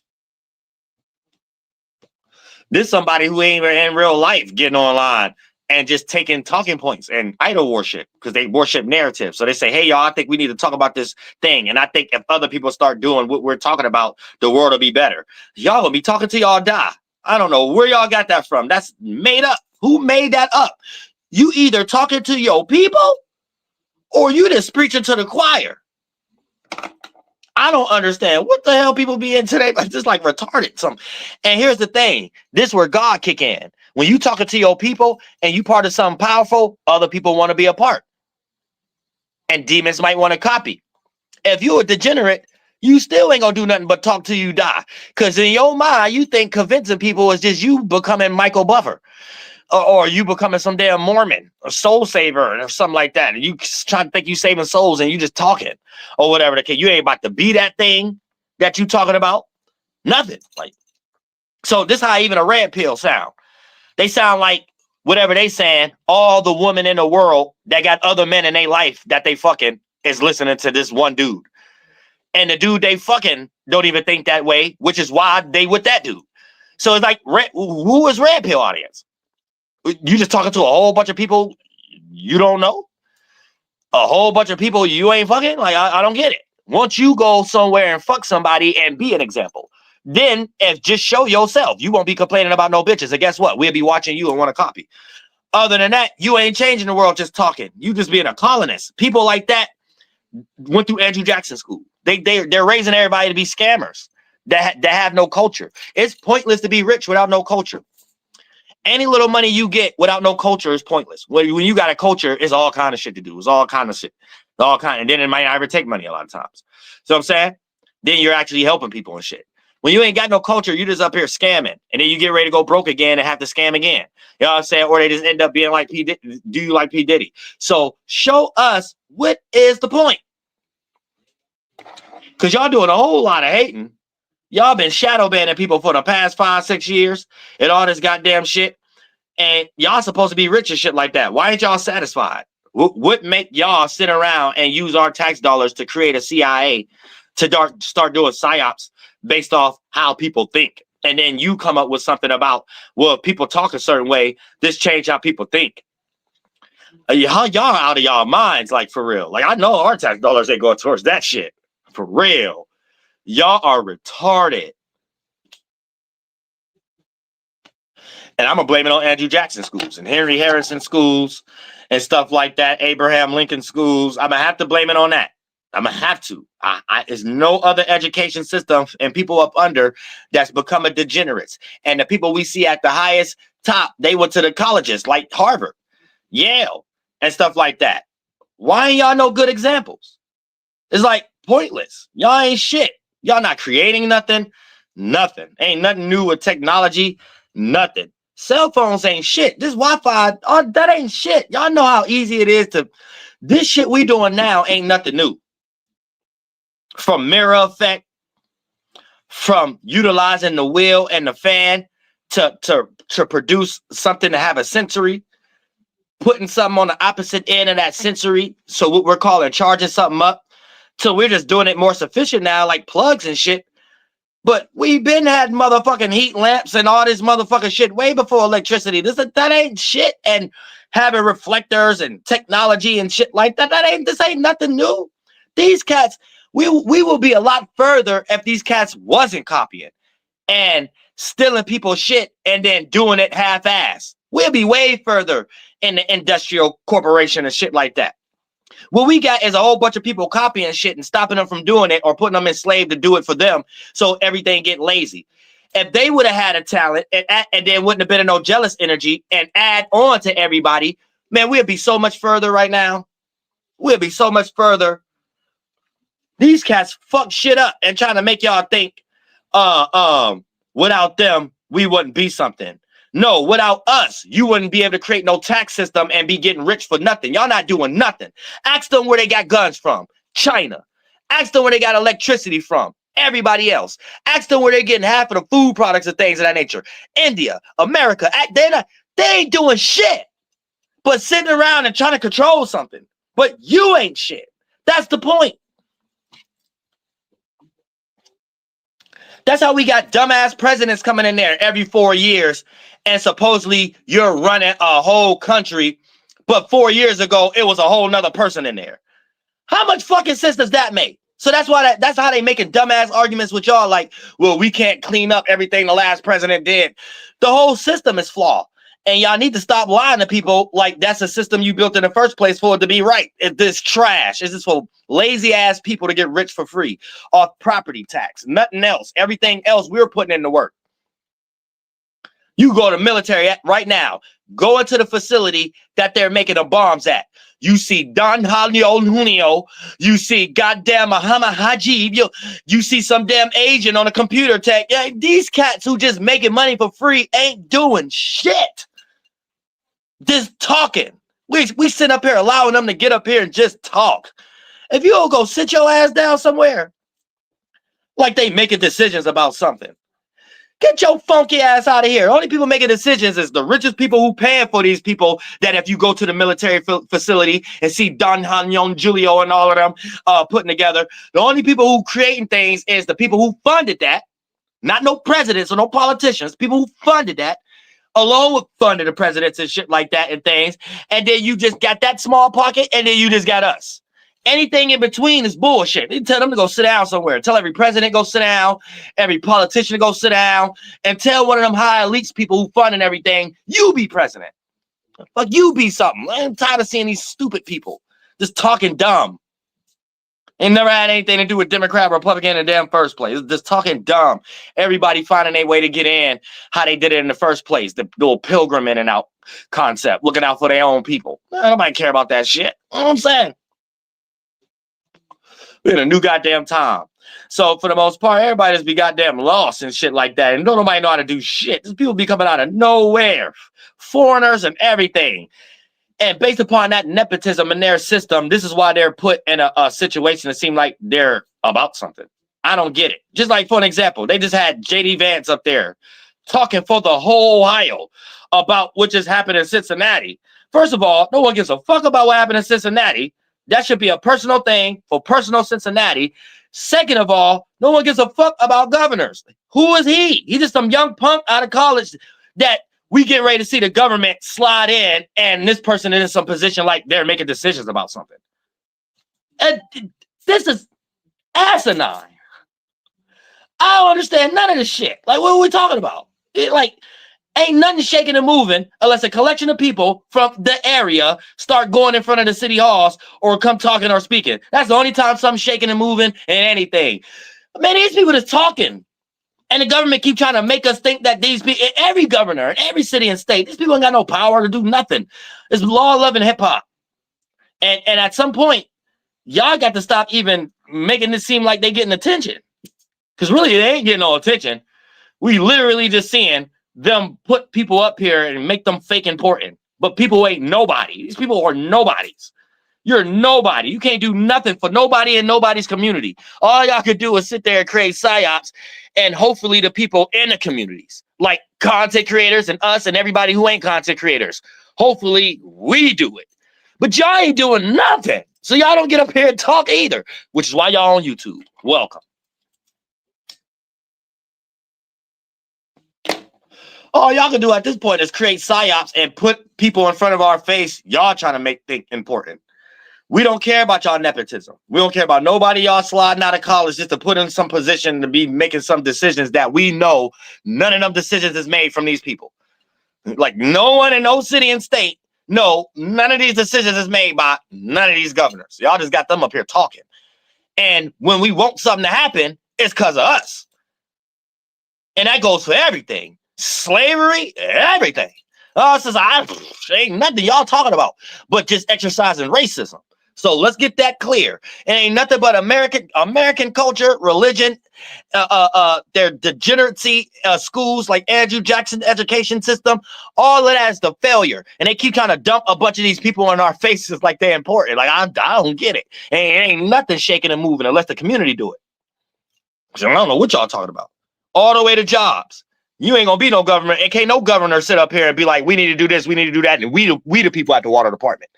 This somebody who ain't even in real life getting online and just taking talking points and idol worship because they worship narrative. So they say, hey, y'all, I think we need to talk about this thing. And I think if other people start doing what we're talking about, the world will be better. Y'all gonna be talking till y'all die. I don't know where y'all got that from. That's made up. Who made that up? You either talking to your people or you just preaching to the choir. I don't understand what the hell people be in today, like just like retarded something. And here's the thing, this is where God kick in. When you talking to your people and you part of something powerful, other people want to be a part. And demons might want to copy. If you a degenerate, you still ain't gonna do nothing but talk till you die. Because in your mind, you think convincing people is just you becoming Michael Buffer. Or you becoming some damn Mormon or soul saver or something like that. And you trying to think you saving souls and you just talking or whatever the case. You ain't about to be that thing that you talking about. Nothing. Like, so this how even a red pill sound. They sound like whatever they saying, all the women in the world that got other men in their life that they fucking is listening to this one dude. And the dude they fucking don't even think that way, which is why they with that dude. So it's like, who is red pill audience? You just talking to a whole bunch of people you don't know? A whole bunch of people you ain't fucking? Like, I don't get it. Once you go somewhere and fuck somebody and be an example, then if just show yourself, you won't be complaining about no bitches. And guess what? We'll be watching you and want to copy. Other than that, you ain't changing the world just talking. You just being a colonist. People like that went through Andrew Jackson school. They're raising everybody to be scammers that have no culture. It's pointless to be rich without no culture. Any little money you get without no culture is pointless. When you got a culture, it's all kind of shit to do. It's all kind of shit. All kind. And then it might not ever take money a lot of times. So I'm saying, then you're actually helping people and shit. When you ain't got no culture, you just up here scamming. And then you get ready to go broke again and have to scam again. You know what I'm saying? Or they just end up being like P. Diddy. Do you like P. Diddy? So show us what is the point. Because y'all doing a whole lot of hating. Y'all been shadow banning people for the past 5-6 years and all this goddamn shit. And y'all supposed to be rich and shit like that. Why ain't y'all satisfied? What make y'all sit around and use our tax dollars to create a CIA to start doing psyops based off how people think? And then you come up with something about, well, if people talk a certain way, this change how people think. Y'all out of y'all minds, like for real. Like I know our tax dollars ain't going towards that shit. For real. Y'all are retarded. And I'm going to blame it on Andrew Jackson schools and Henry Harrison schools and stuff like that. Abraham Lincoln schools. I'm going to have to blame it on that. I'm going to have to. There's no other education system and people up under that's become a degenerates. And the people we see at the highest top, they went to the colleges like Harvard, Yale, and stuff like that. Why ain't y'all no good examples? It's like pointless. Y'all ain't shit. Y'all not creating nothing. Nothing. Ain't nothing new with technology. Nothing. Cell phones ain't shit. This Wi-Fi, that ain't shit. Y'all know how easy it is to. This shit we doing now ain't nothing new. From mirror effect, from utilizing the wheel and the fan to produce something to have a sensory, putting something on the opposite end of that sensory. So what we're calling charging something up. So we're just doing it more sufficient now, like plugs and shit. But we've been had motherfucking heat lamps and all this motherfucking shit way before electricity. That ain't shit. And having reflectors and technology and shit like that. This ain't nothing new. These cats, we will be a lot further if these cats wasn't copying and stealing people's shit and then doing it half-ass. We'll be way further in the industrial corporation and shit like that. What we got is a whole bunch of people copying shit and stopping them from doing it or putting them enslaved to do it for them. So everything get lazy. If they would have had a talent and there wouldn't have been no jealous energy and add on to everybody, man, we'd be so much further right now. We'll be so much further. These cats fuck shit up and trying to make y'all think, without them, we wouldn't be something. No, without us, you wouldn't be able to create no tax system and be getting rich for nothing. Y'all not doing nothing. Ask them where they got guns from. China. Ask them where they got electricity from. Everybody else. Ask them where they're getting half of the food products and things of that nature. India, America. They ain't doing shit but sitting around and trying to control something. But you ain't shit. That's the point. That's how we got dumbass presidents coming in there every 4 years. And supposedly you're running a whole country. But 4 years ago, it was a whole nother person in there. How much fucking sense does that make? So that's how they making dumbass arguments with y'all like, well, we can't clean up everything the last president did. The whole system is flawed. And y'all need to stop lying to people like that's a system you built in the first place for it to be right. It's this trash. It's just for lazy ass people to get rich for free off property tax, nothing else. Everything else we're putting into work. You go to military right now, go into the facility that they're making the bombs at. You see Don Junio, you see goddamn Muhammad Hajib, you see some damn agent on a computer tech. Yeah, these cats who just making money for free ain't doing shit. Just talking. We sit up here allowing them to get up here and just talk. If you don't go sit your ass down somewhere, like they making decisions about something. Get your funky ass out of here. Only people making decisions is the richest people who paying for these people that if you go to the military facility and see Don Hanyon, Julio, and all of them putting together, the only people who creating things is the people who funded that, not no presidents or no politicians, people who funded that, along with funding the presidents and shit like that and things. And then you just got that small pocket and then you just got us. Anything in between is bullshit. You tell them to go sit down somewhere. Tell every president go sit down, every politician to go sit down, and tell one of them high elites people who funding everything, you be president. Fuck, you be something. I'm tired of seeing these stupid people just talking dumb. It never had anything to do with Democrat or Republican in the damn first place. It's just talking dumb. Everybody finding a way to get in how they did it in the first place. The little pilgrim in and out concept, looking out for their own people. Nobody care about that shit. You know what I'm saying? We're in a new goddamn time. So for the most part, everybody just be goddamn lost and shit like that. And don't nobody know how to do shit. These people be coming out of nowhere. Foreigners and everything. And based upon that nepotism in their system, this is why they're put in a situation that seem like they're about something. I don't get it. Just like for an example, they just had J.D. Vance up there talking for the whole Ohio about what just happened in Cincinnati. First of all, no one gives a fuck about what happened in Cincinnati. That should be a personal thing for personal Cincinnati. Second of all, no one gives a fuck about governors. Who is he? He's just some young punk out of college that we get ready to see the government slide in, and this person is in some position like they're making decisions about something. And this is asinine. I don't understand none of this shit. Like, what are we talking about? Ain't nothing shaking and moving unless a collection of people from the area start going in front of the city halls or come talking or speaking. That's the only time something's shaking and moving and anything. Man, these people just talking. And the government keep trying to make us think that these people, every governor in every city and state, these people ain't got no power to do nothing. It's law-loving hip-hop. And at some point, y'all got to stop even making this seem like they getting attention. Because really, they ain't getting no attention. We literally just seeing them put people up here and make them fake important. But people ain't nobody. These people are nobodies. You're nobody. You can't do nothing for nobody in nobody's community. All y'all could do is sit there and create psyops and hopefully the people in the communities, like content creators and us and everybody who ain't content creators. Hopefully we do it. But y'all ain't doing nothing. So y'all don't get up here and talk either, which is why y'all on YouTube. Welcome. All y'all can do at this point is create psyops and put people in front of our face y'all trying to make think important. We don't care about y'all nepotism. We don't care about nobody y'all sliding out of college just to put in some position to be making some decisions that we know none of them decisions is made from these people. Like no one in no city and state, no, none of these decisions is made by none of these governors. Y'all just got them up here talking. And when we want something to happen, it's because of us. And that goes for everything. Slavery, everything. Ain't nothing y'all talking about, but just exercising racism. So let's get that clear. It ain't nothing but American culture, religion, their degeneracy, schools like Andrew Jackson's education system. All of that is the failure. And they keep trying to dump a bunch of these people in our faces like they're important. Like, I don't get it. Ain't nothing shaking and moving unless the community do it. So I don't know what y'all talking about. All the way to jobs. You ain't gonna be no government. It can't no governor sit up here and be like, we need to do this, we need to do that. And we the people at the water department.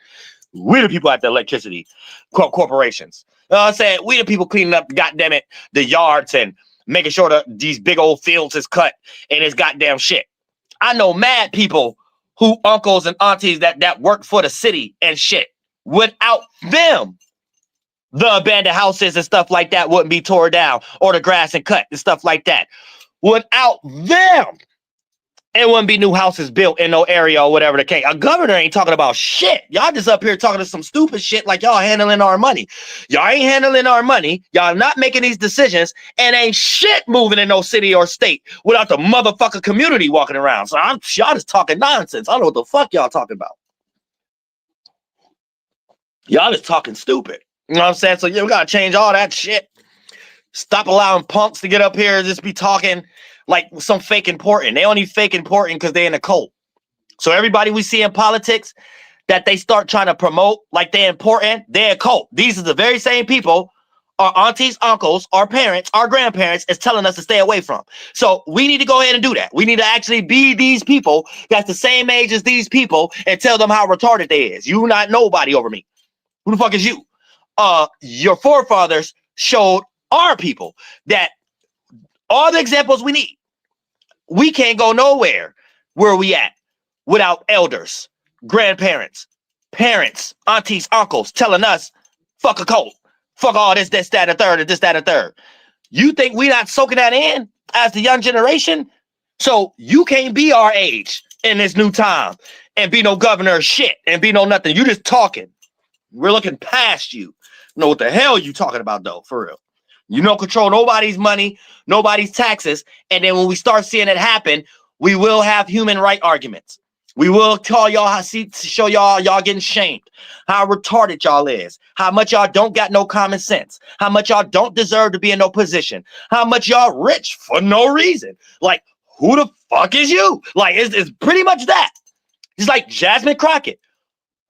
We the people at the electricity corporations. I'm saying we the people cleaning up, goddamn it, the yards and making sure that these big old fields is cut and it's goddamn shit. I know mad people who uncles and aunties that work for the city and shit. Without them, the abandoned houses and stuff like that wouldn't be torn down or the grass and cut and stuff like that. Without them, It wouldn't be new houses built in no area or whatever the case. A governor ain't talking about shit. Y'all just up here talking to some stupid shit like y'all handling our money. Y'all ain't handling our money. Y'all not making these decisions, and ain't shit moving in no city or state without the motherfucker community walking around. So y'all just talking nonsense. I don't know what the fuck y'all talking about. Y'all just talking stupid. You know what I'm saying? So yeah, we gotta change all that shit. Stop allowing punks to get up here and just be talking like some fake important. They only fake important because they're in a cult. So everybody we see in politics that they start trying to promote like they're important, they're a cult. These are the very same people our aunties, uncles, our parents, our grandparents is telling us to stay away from. So we need to go ahead and do that. We need to actually be these people that's the same age as these people and tell them how retarded they is. You not nobody over me. Who the fuck is you? Your forefathers showed our people that all the examples we need. We can't go nowhere where we at without elders, grandparents, parents, aunties, uncles telling us, fuck a cult, fuck all this, that, and the third, and this, that, and the third. You think we not soaking that in as the young generation? So you can't be our age in this new time and be no governor of shit and be no nothing. You just talking. We're looking past you. Know what the hell you talking about though, for real. You don't control nobody's money, nobody's taxes. And then when we start seeing it happen, we will have human right arguments. We will tell y'all show y'all getting shamed, how retarded y'all is, how much y'all don't got no common sense, how much y'all don't deserve to be in no position, how much y'all rich for no reason. Like, who the fuck is you? Like, it's pretty much that. It's like Jasmine Crockett.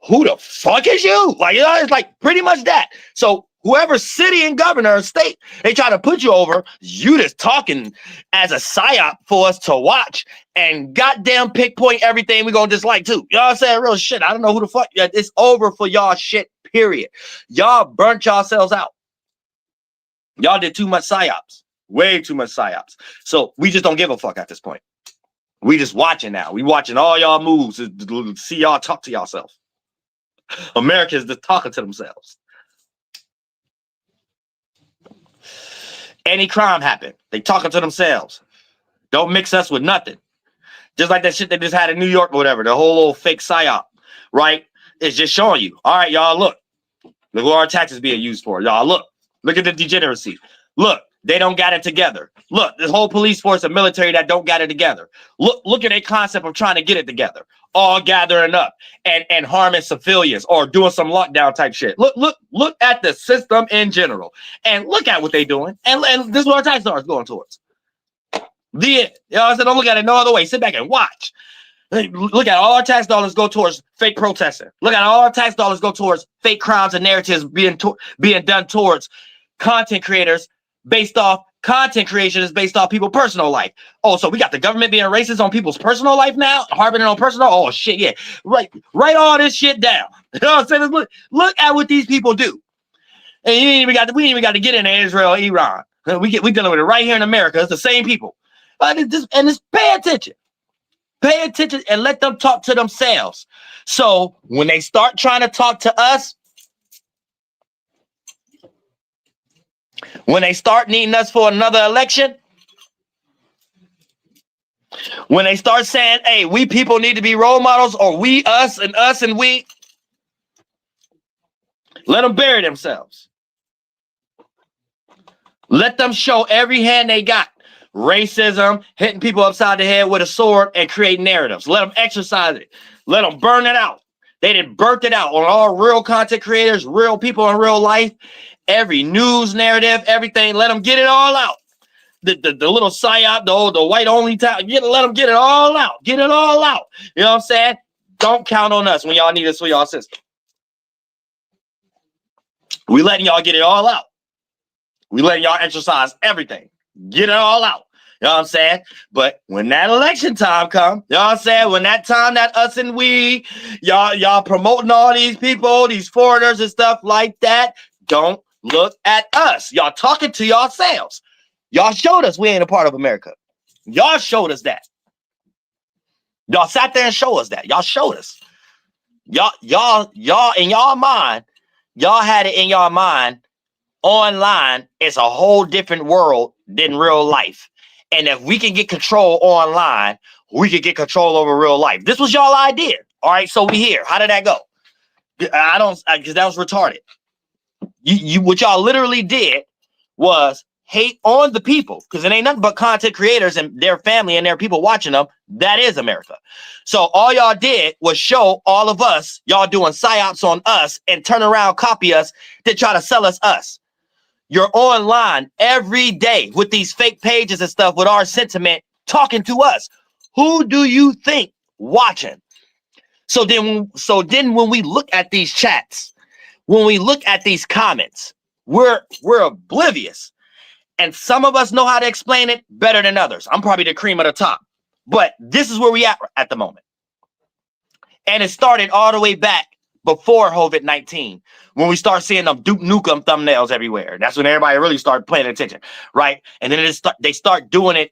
Who the fuck is you? Like, you know, it's like pretty much that. So whoever city and governor or state they try to put you over, you just talking as a psyop for us to watch and goddamn pickpoint everything we gonna dislike too. You know what I'm saying? Real shit. I don't know who the fuck. It's over for y'all shit, period. Y'all burnt yourselves out. Y'all did too much psyops. Way too much psyops. So we just don't give a fuck at this point. We just watching now. We watching all y'all moves to see y'all talk to yourself. Americans just talking to themselves. Any crime happen, they talking to themselves. Don't mix us with nothing. Just like that shit they just had in New York or whatever, the whole little fake psyop, right? It's just showing you. All right, y'all, look what our taxes being used for. Y'all, look at the degeneracy. Look, they don't got it together. Look, this whole police force and military that don't got it together. Look at a concept of trying to get it together, all gathering up and harming civilians or doing some lockdown type shit. Look at the system in general and look at what they doing. And this is what our tax dollars going towards. You know what I'm saying? Don't look at it no other way. Sit back and watch. Look at all our tax dollars go towards fake protesting. Look at all our tax dollars go towards fake crimes and narratives being done towards content creators based off content creation is based off people's personal life. Oh, so we got the government being racist on people's personal life now, harboring on personal. Oh shit, yeah. Write all this shit down. You know what I'm saying? Look at what these people do. And we ain't even got to get into Israel, Iran. We dealing with it right here in America. It's the same people. Just pay attention. Pay attention and let them talk to themselves. So when they start trying to talk to us, when they start needing us for another election, when they start saying, hey, we people need to be role models, or we, us and we, let them bury themselves. Let them show every hand they got. Racism, hitting people upside the head with a sword and create narratives. Let them exercise it. Let them burn it out. They didn't burn it out on all real content creators, real people in real life. Every news narrative, everything, let them get it all out. The little psyop, the white only town, let them get it all out. Get it all out. You know what I'm saying? Don't count on us when y'all need us for y'all system. We letting y'all get it all out. We letting y'all exercise everything. Get it all out. You know what I'm saying? But when that election time come, you know what I'm saying? When that time that us and we, y'all promoting all these people, these foreigners and stuff like that, don't look at us. Y'all talking to yourselves. Y'all showed us we ain't a part of America. Y'all showed us that. Y'all sat there and showed us that. Y'all showed us. Y'all in y'all mind, y'all had it in y'all mind. Online is a whole different world than real life. And if we can get control online, we could get control over real life. This was y'all idea. All right, so we here. How did that go? I don't, because that was retarded. What y'all literally did was hate on the people, because it ain't nothing but content creators and their family and their people watching them. That is America. So all y'all did was show all of us, y'all doing psyops on us and turn around, copy us to try to sell us. You're online every day with these fake pages and stuff with our sentiment talking to us. Who do you think watching? So then when we look at these chats, when we look at these comments, we're oblivious. And some of us know how to explain it better than others. I'm probably the cream of the top. But this is where we at the moment. And it started all the way back before COVID-19, when we start seeing them Duke Nukem thumbnails everywhere. That's when everybody really started paying attention, right? And then they start doing it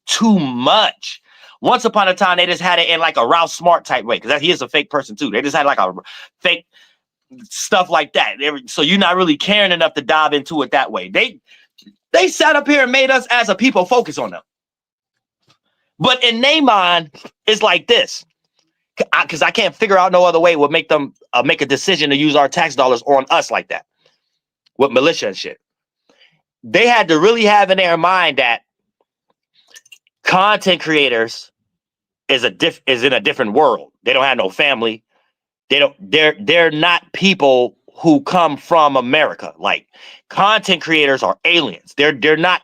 too much. Once upon a time, they just had it in like a Ralph Smart type way, because he is a fake person too. They just had like a fake stuff like that. So you're not really caring enough to dive into it that way. They sat up here and made us as a people focus on them. But in their mind, it's like this. Because I can't figure out no other way would make them make a decision to use our tax dollars on us like that. With militia and shit. They had to really have in their mind that content creators is in a different world. They don't have no family. They're not people who come from America. Like, content creators are aliens. They're not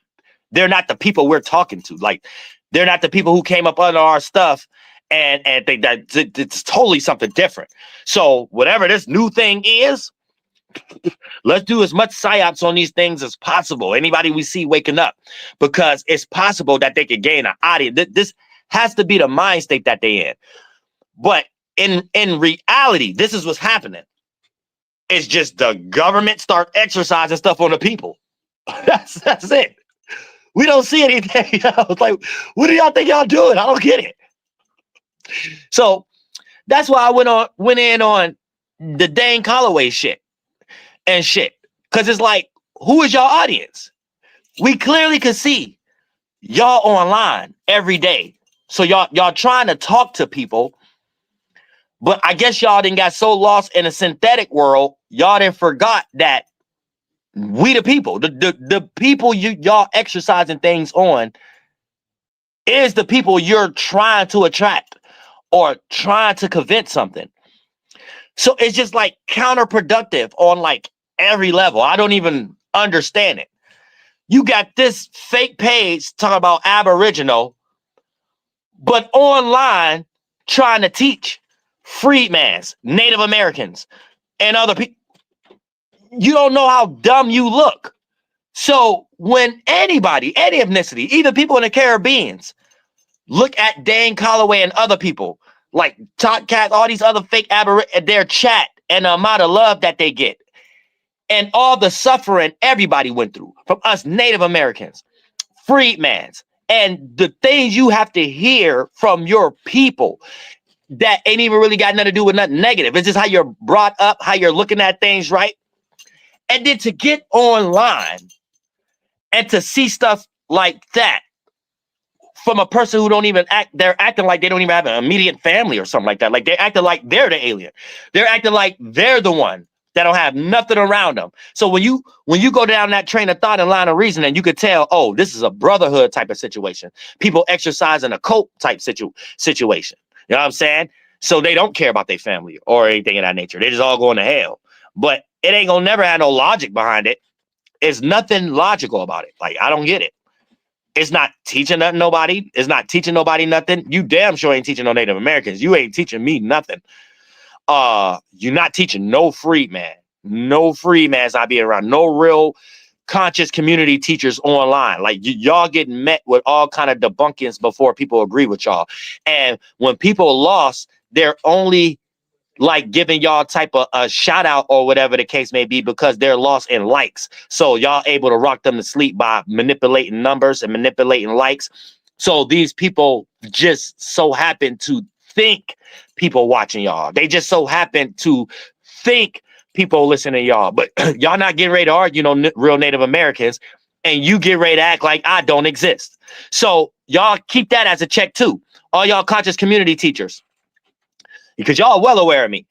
the people we're talking to. Like, they're not the people who came up under our stuff and think that it's totally something different. So whatever this new thing is, let's do as much psyops on these things as possible. Anybody we see waking up, because it's possible that they could gain an audience. This has to be the mind state that they in. But in reality, this is what's happening. It's just the government start exercising stuff on the people. That's it. We don't see anything else. Like, what do y'all think y'all doing? I don't get it. So that's why I went in on the Dane Calloway shit. Because it's like, who is y'all audience? We clearly could see y'all online every day. So y'all trying to talk to people. But I guess y'all didn't got so lost in a synthetic world, y'all didn't forgot that we the people, the people y'all exercising things on is the people you're trying to attract or trying to convince something. So it's just like counterproductive on like every level. I don't even understand it. You got this fake page talking about Aboriginal, but online trying to teach freedmans, Native Americans, and other people. You don't know how dumb you look. So when anybody, any ethnicity, even people in the Caribbean, look at Dane Calloway and other people, like Tot Cat, all these other fake their chat and the amount of love that they get, and all the suffering everybody went through, from us Native Americans, freedmans, and the things you have to hear from your people that ain't even really got nothing to do with nothing negative. It's just how you're brought up, how you're looking at things, right? And then to get online and to see stuff like that from a person who don't even act, they're acting like they don't even have an immediate family or something like that. Like, they're acting like they're the alien. They're acting like they're the one that don't have nothing around them. So when you go down that train of thought and line of reasoning, you could tell, oh, this is a brotherhood type of situation. People exercising a cult type situation. You know what I'm saying? So they don't care about their family or anything of that nature. They just all going to hell. But it ain't gonna never have no logic behind it. It's nothing logical about it. Like, I don't get it. It's not teaching nobody. It's not teaching nobody nothing. You damn sure ain't teaching no Native Americans. You ain't teaching me nothing. You're not teaching no freedman. No freedman's not being around. No real conscious community teachers online. Like, y'all getting met with all kind of debunkings before people agree with y'all. And when people lost, they're only like giving y'all type of a shout out or whatever the case may be, because they're lost in likes. So y'all able to rock them to sleep by manipulating numbers and manipulating likes. So these people just so happen to think people watching y'all. They just so happen to think people listen to y'all. But y'all not getting ready to argue, real Native Americans, and you get ready to act like I don't exist. So Y'all keep that as a check too. All y'all conscious community teachers, because y'all well aware of me.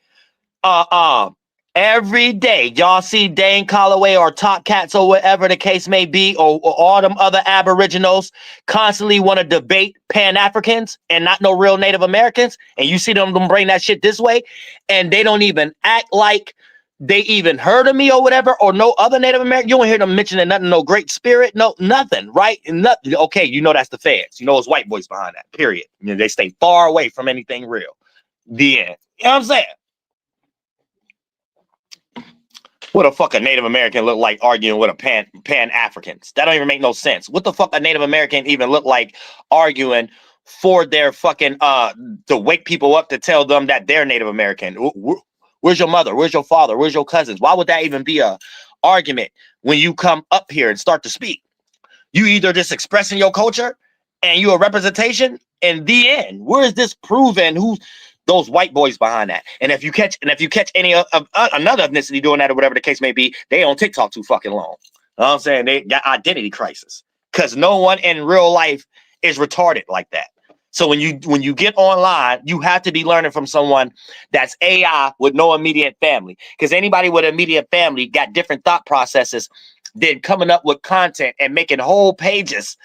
uh, uh, every day y'all see Dane Calloway or Top Cats or whatever the case may be, or all them other aboriginals constantly want to debate Pan-Africans and not no real Native Americans, and you see them bring that shit this way, and they don't even act like they even heard of me or whatever, or no other Native American. You don't hear them mentioning nothing, no Great Spirit, no nothing, right? Nothing. Okay, you know that's the feds. You know it's white boys behind that, period. You know, they stay far away from anything real. The end. You know what I'm saying? What a fuck a Native American look like arguing with a Pan-Africans? That don't even make no sense. What the fuck a Native American even look like arguing for their fucking to wake people up to tell them that they're Native American? Where's your mother? Where's your father? Where's your cousins? Why would that even be a argument when you come up here and start to speak? You either just expressing your culture and you a representation. In the end, where is this proven? Who's those white boys behind that? And if you catch any of another ethnicity doing that or whatever the case may be, they on TikTok too fucking long. You know what I'm saying? They got identity crisis because no one in real life is retarded like that. So when you get online, you have to be learning from someone that's AI with no immediate family, because anybody with immediate family got different thought processes than coming up with content and making whole pages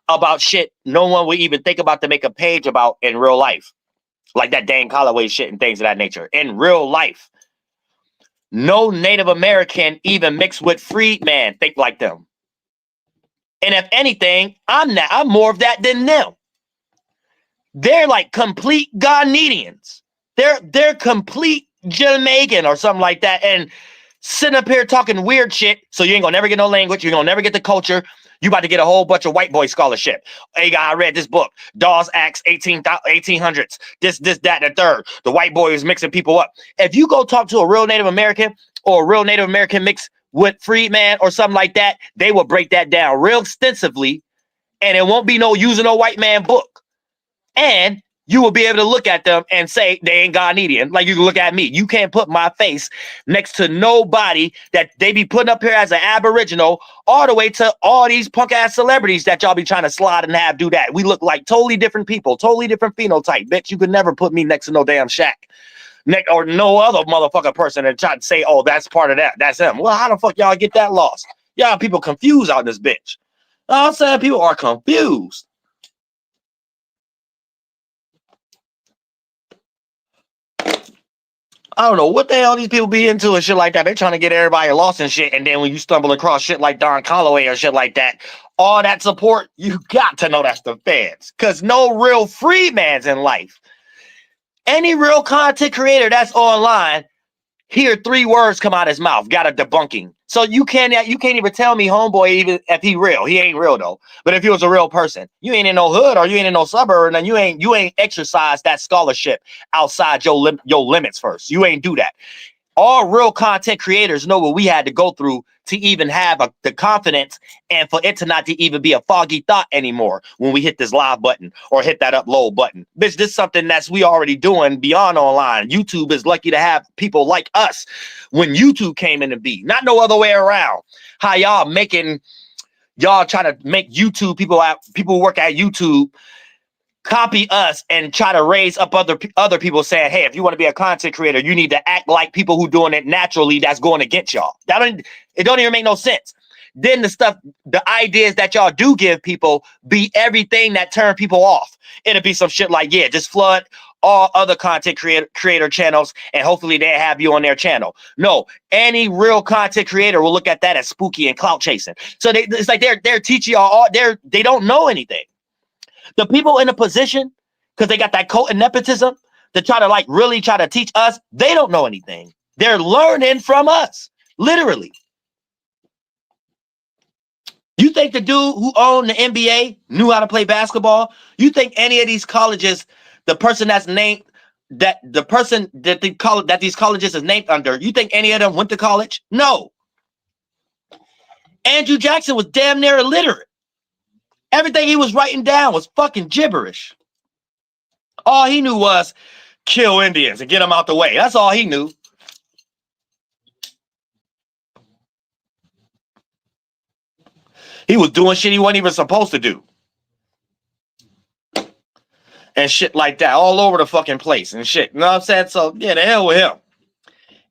about shit no one would even think about to make a page about in real life, like that Dane Calloway shit and things of that nature. In real life, no Native American even mixed with freedman think like them. And if anything, I'm more of that than them. They're like complete Ghanaians. They're complete Jamaican or something like that, and sitting up here talking weird shit. So you ain't gonna never get no language. You're gonna never get the culture. You about to get a whole bunch of white boy scholarship. Hey, guy, I read this book, Dawes Acts 1800s. This, that, and the third. The white boy is mixing people up. If you go talk to a real Native American or a real Native American mixed with freedman or something like that, they will break that down real extensively, and it won't be no using no white man book. And you will be able to look at them and say they ain't Ghanaian. Like you can look at me. You can't put my face next to nobody that they be putting up here as an Aboriginal, all the way to all these punk ass celebrities that y'all be trying to slide and have do that. We look like totally different people, totally different phenotype. Bitch, you could never put me next to no damn Shaq. Or no other motherfucker person and try to say, oh, that's part of that. That's him. Well, how the fuck y'all get that lost? Y'all people confused out in this bitch. You know what I'm saying? People are confused. I don't know what the hell these people be into and shit like that. They're trying to get everybody lost and shit. And then when you stumble across shit like Don Calloway or shit like that, all that support, you got to know that's the feds. Because no real free man's in life. Any real content creator that's online, hear 3 words come out his mouth, got a debunking. So you can't even tell me homeboy even if he real. He ain't real though. But if he was a real person, you ain't in no hood or you ain't in no suburb, and you ain't exercised that scholarship outside your limits first. You ain't do that. All real content creators know what we had to go through to even have the confidence and for it to not to even be a foggy thought anymore when we hit this live button or hit that upload button. Bitch, this is something that's we already doing beyond online. YouTube is lucky to have people like us when YouTube came into being, not no other way around. How y'all try to make YouTube people who work at YouTube copy us and try to raise up other people saying, hey, if you want to be a content creator, you need to act like people who doing it naturally that's going against y'all. It don't even make no sense. Then the ideas that y'all do give people be everything that turn people off. It'll be some shit like, yeah, just flood all other content creator channels and hopefully they have you on their channel. No, any real content creator will look at that as spooky and clout chasing. So it's like they're teaching y'all they don't know anything. The people in a position, because they got that cult and nepotism, to try to really try to teach us, they don't know anything. They're learning from us, literally. You think the dude who owned the NBA knew how to play basketball? You think any of these colleges, the person that's named, that these colleges is named under, you think any of them went to college? No. Andrew Jackson was damn near illiterate. Everything he was writing down was fucking gibberish. All he knew was kill Indians and get them out the way. That's all he knew. He was doing shit he wasn't even supposed to do. and shit like that all over the fucking place and shit. You know what I'm saying? So yeah, the hell with him.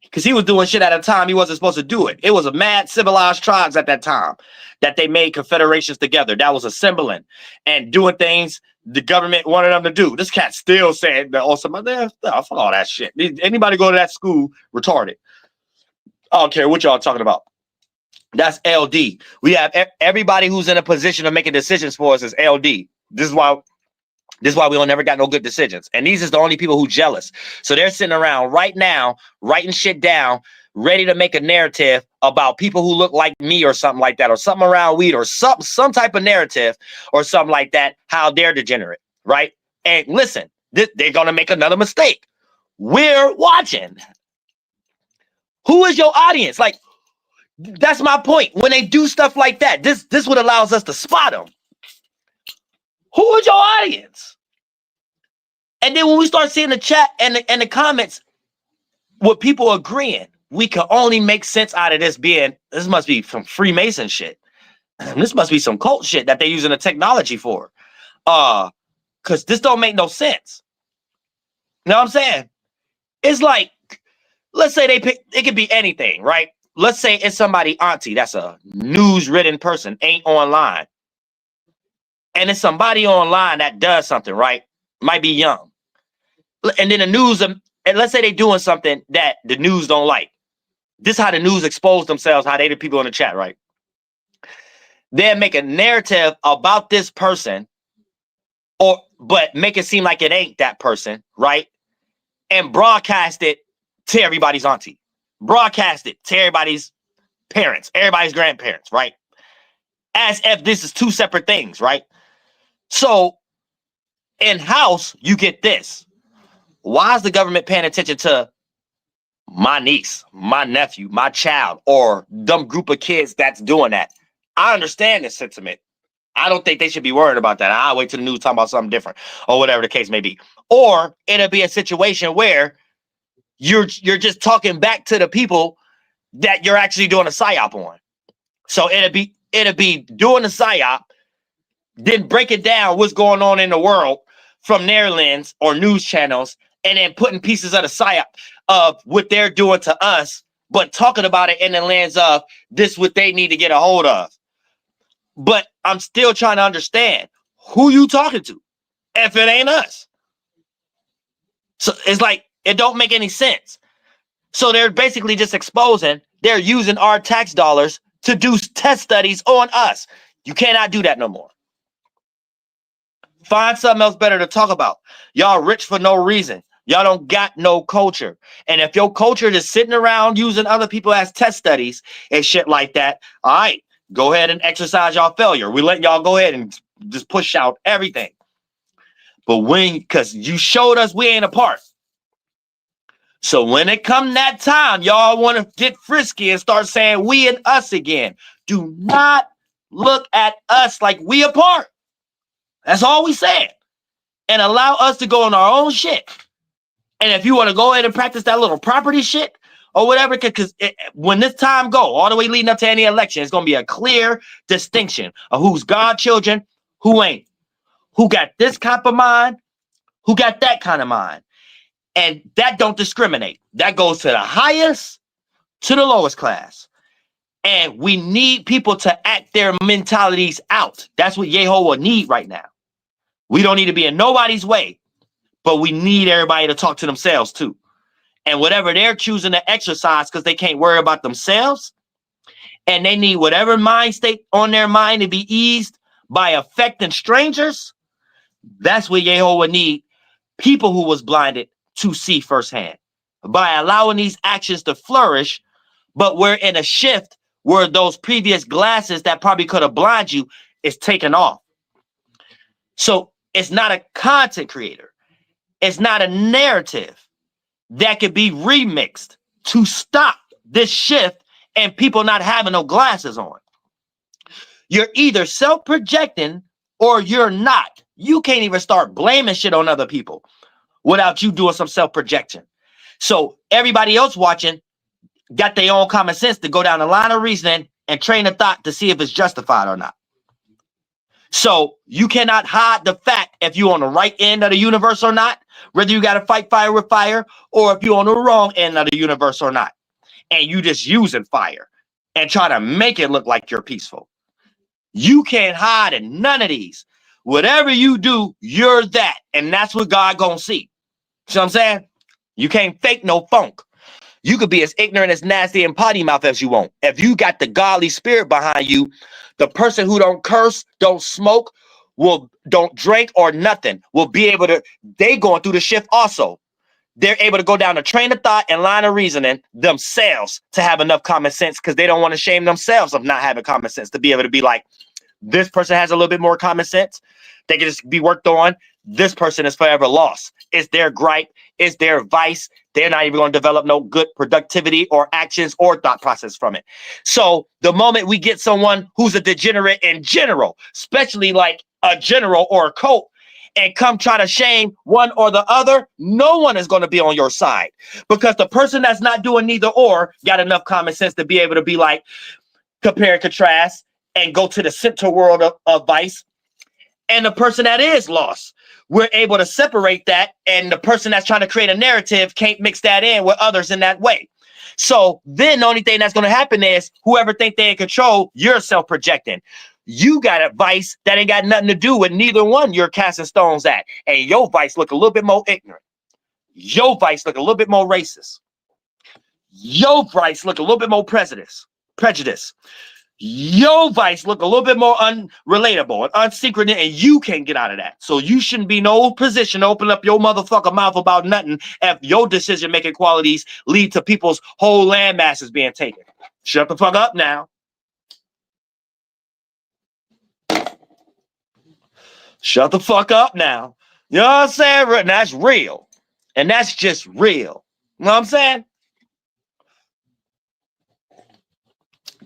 Because he was doing shit at a time he wasn't supposed to do it. It was a mad civilized tribes at that time that they made confederations together. That was assembling and doing things the government wanted them to do. This cat still saying that, oh, somebody, fuck all that shit. Anybody go to that school, retarded. I don't care what y'all talking about. That's LD. We have everybody who's in a position of making decisions for us is LD. This is why we don't never got no good decisions. And these is the only people who jealous. So they're sitting around right now, writing shit down, ready to make a narrative about people who look like me or something like that, or something around weed, or some type of narrative or something like that, how they're degenerate, right? And listen, they're going to make another mistake. We're watching. Who is your audience? Like, that's my point. When they do stuff like that, this what allows us to spot them. Who is your audience? And then when we start seeing the chat and the comments with people agreeing, we can only make sense out of this must be some Freemason shit. This must be some cult shit that they're using the technology for. Because this don't make no sense. You know what I'm saying? It's like, let's say it could be anything, right? Let's say it's somebody auntie that's a news-ridden person, ain't online. And it's somebody online that does something, right? Might be young. And then the news, and let's say they're doing something that the news don't like. This is how the news expose themselves, how they the people in the chat, right? They'll make a narrative about this person, but make it seem like it ain't that person, right? And broadcast it to everybody's auntie. Broadcast it to everybody's parents, everybody's grandparents, right? As if this is two separate things, right? So in-house, you get this. Why is the government paying attention to my niece, my nephew, my child, or dumb group of kids that's doing that? I understand this sentiment. I don't think they should be worried about that. I'll wait till the news talk about something different or whatever the case may be. Or it'll be a situation where you're just talking back to the people that you're actually doing a psyop on. So it'll be doing a psyop, then break it down what's going on in the world from their lens or news channels, and then putting pieces of the psyop of what they're doing to us, but talking about it in the lens of this what they need to get a hold of. But I'm still trying to understand who you talking to if it ain't us. So it's like, it don't make any sense. So they're basically just exposing, they're using our tax dollars to do test studies on us. You cannot do that no more. Find something else better to talk about. Y'all rich for no reason. Y'all don't got no culture. And if your culture is sitting around using other people as test studies and shit like that, all right, go ahead and exercise y'all failure. We let y'all go ahead and just push out everything. But because you showed us we ain't a part. So when it come that time, y'all want to get frisky and start saying we and us again. Do not look at us like we a part. That's all we said. And allow us to go on our own shit. And if you want to go ahead and practice that little property shit or whatever, because when this time go, all the way leading up to any election, it's going to be a clear distinction of who's God's children, who ain't. Who got this kind of mind, who got that kind of mind. And that don't discriminate. That goes to the highest, to the lowest class. And we need people to act their mentalities out. That's what Yehovah need right now. We don't need to be in nobody's way, but we need everybody to talk to themselves too. And whatever they're choosing to exercise because they can't worry about themselves, and they need whatever mind state on their mind to be eased by affecting strangers, that's what Yehovah need people who was blinded to see firsthand. By allowing these actions to flourish, but we're in a shift where those previous glasses that probably could have blinded you is taken off. So it's not a content creator. It's not a narrative that could be remixed to stop this shift and people not having no glasses on. You're either self-projecting or you're not. You can't even start blaming shit on other people without you doing some self-projection. So everybody else watching got their own common sense to go down the line of reasoning and train of thought to see if it's justified or not. So you cannot hide the fact if you're on the right end of the universe or not, whether you got to fight fire with fire, or if you're on the wrong end of the universe or not. And you just using fire and try to make it look like you're peaceful. You can't hide in none of these. Whatever you do, you're that. And that's what God gonna see. See what I'm saying? You can't fake no funk. You could be as ignorant, as nasty, and potty mouth as you want. If you got the godly spirit behind you, the person who don't curse, don't smoke, don't drink or nothing will be able to, they going through the shift also. They're able to go down a train of thought and line of reasoning themselves to have enough common sense because they don't want to shame themselves of not having common sense, to be able to be like, this person has a little bit more common sense. They can just be worked on. This person is forever lost. It's their gripe. It's their vice. They're not even going to develop no good productivity or actions or thought process from it. So the moment we get someone who's a degenerate in general, especially like a general or a cult, and come try to shame one or the other, no one is going to be on your side, because the person that's not doing neither or got enough common sense to be able to be like, compare and contrast and go to the center world of vice. And the person that is lost, we're able to separate that. And the person that's trying to create a narrative can't mix that in with others in that way. So then the only thing that's going to happen is whoever think they're in control, you're self-projecting. You got a vice that ain't got nothing to do with neither one you're casting stones at. And your vice look a little bit more ignorant. Your vice look a little bit more racist. Your vice look a little bit more prejudice. Your vice look a little bit more unrelatable and unsynchronous, and you can't get out of that. So you shouldn't be in no position to open up your motherfucking mouth about nothing if your decision-making qualities lead to people's whole land masses being taken. Shut the fuck up now. Shut the fuck up now. You know what I'm saying? And that's real. And that's just real. You know what I'm saying?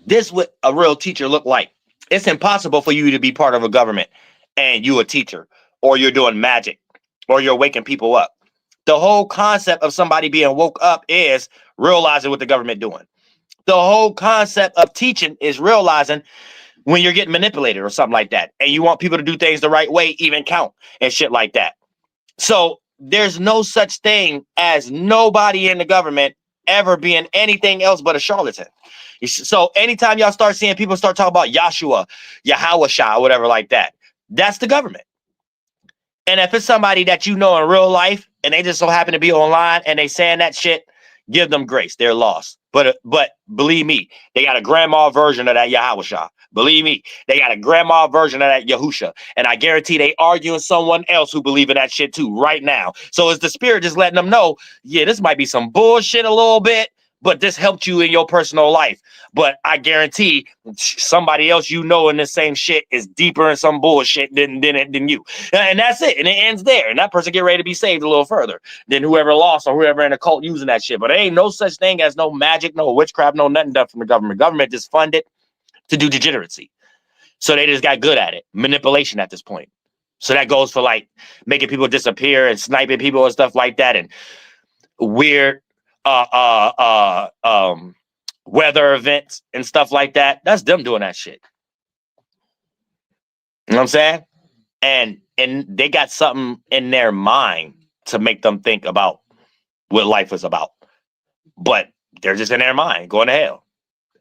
This is what a real teacher look like. It's impossible for you to be part of a government and you a teacher, or you're doing magic, or you're waking people up. The whole concept of somebody being woke up is realizing what the government doing. The whole concept of teaching is realizing when you're getting manipulated or something like that, and you want people to do things the right way, even count and shit like that. So there's no such thing as nobody in the government ever being anything else but a charlatan. So anytime y'all start seeing people start talking about Yahshua, Yahawashah, or whatever like that, that's the government. And if it's somebody that you know in real life and they just so happen to be online and they saying that shit, give them grace. They're lost. But believe me, they got a grandma version of that Yahawashah. Believe me, they got a grandma version of that Yahusha. And I guarantee they arguing someone else who believe in that shit too right now. So it's the spirit just letting them know, yeah, this might be some bullshit a little bit, but this helped you in your personal life. But I guarantee somebody else you know in the same shit is deeper in some bullshit than you. And that's it. And it ends there. And that person get ready to be saved a little further than whoever lost or whoever in a cult using that shit. But there ain't no such thing as no magic, no witchcraft, no nothing done from the government. Government just funded to do degeneracy. So they just got good at it. Manipulation at this point. So that goes for like making people disappear and sniping people and stuff like that, and weird weather events and stuff like that. That's them doing that shit. You know what I'm saying? And they got something in their mind to make them think about what life is about. But they're just in their mind going to hell.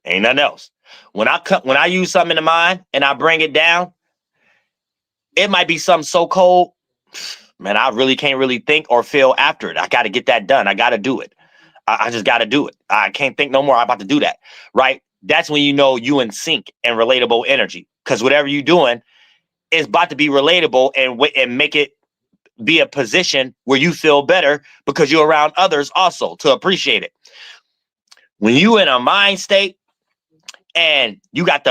Ain't nothing else. When I use something in the mind and I bring it down, it might be something so cold, man, I really can't really think or feel after it. I got to get that done. I got to do it. I just got to do it. I can't think no more. I'm about to do that, right? That's when you know you in sync and relatable energy, because whatever you're doing is about to be relatable and make it be a position where you feel better because you're around others also to appreciate it. When you in a mind state and you got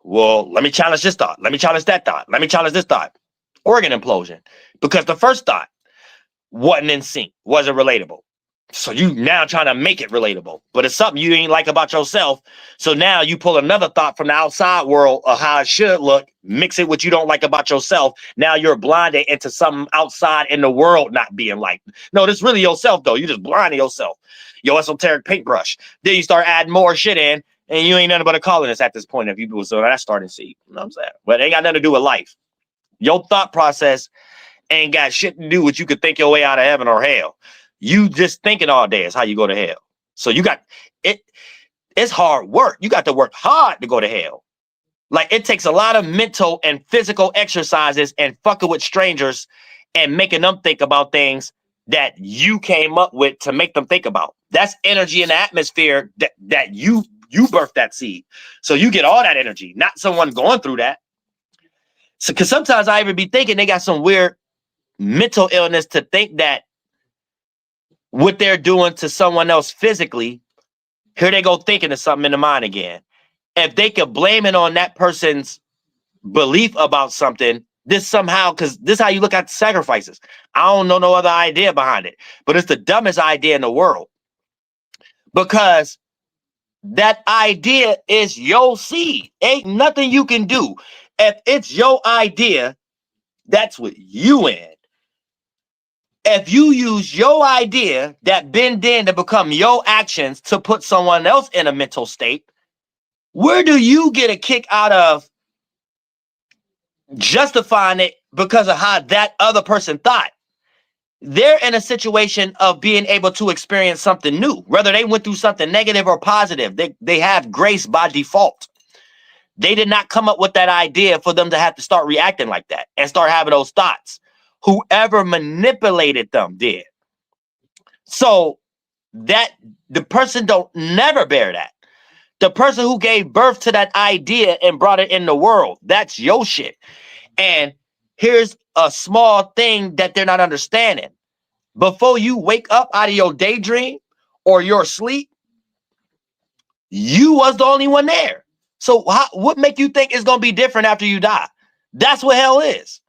let me challenge this thought. Let me challenge that thought. Let me challenge this thought. Organ implosion. Because the first thought wasn't in sync, wasn't relatable. So you now trying to make it relatable, but it's something you ain't like about yourself. So now you pull another thought from the outside world of how it should look, mix it with what you don't like about yourself. Now you're blinded into something outside in the world not being like. No, this is really yourself though. You just blinded yourself. Your esoteric paintbrush. Then you start adding more shit in, and you ain't nothing but a colonist at this point. If you do so, that's starting to see. You know what I'm saying? But it ain't got nothing to do with life. Your thought process ain't got shit to do with you could think your way out of heaven or hell. You just thinking all day is how you go to hell. So you got it. It's hard work. You got to work hard to go to hell. Like, it takes a lot of mental and physical exercises and fucking with strangers and making them think about things that you came up with to make them think about. That's energy in the atmosphere that you birthed that seed. So you get all that energy, not someone going through that. So, because sometimes I even be thinking they got some weird mental illness to think that what they're doing to someone else physically, here they go thinking of something in the mind again. If they could blame it on that person's belief about something, this somehow, because this is how you look at the sacrifices. I don't know no other idea behind it, but it's the dumbest idea in the world, because that idea is your seed. Ain't nothing you can do. If it's your idea, that's what you in. If you use your idea that been in to become your actions to put someone else in a mental state, where do you get a kick out of justifying it because of how that other person thought? They're in a situation of being able to experience something new, whether they went through something negative or positive. They have grace by default. They did not come up with that idea for them to have to start reacting like that and start having those thoughts. Whoever manipulated them did. So that the person don't never bear that. The person who gave birth to that idea and brought it in the world, that's your shit. And here's a small thing that they're not understanding. Before you wake up out of your daydream or your sleep, you was the only one there. So what make you think it's going to be different after you die? That's what hell is.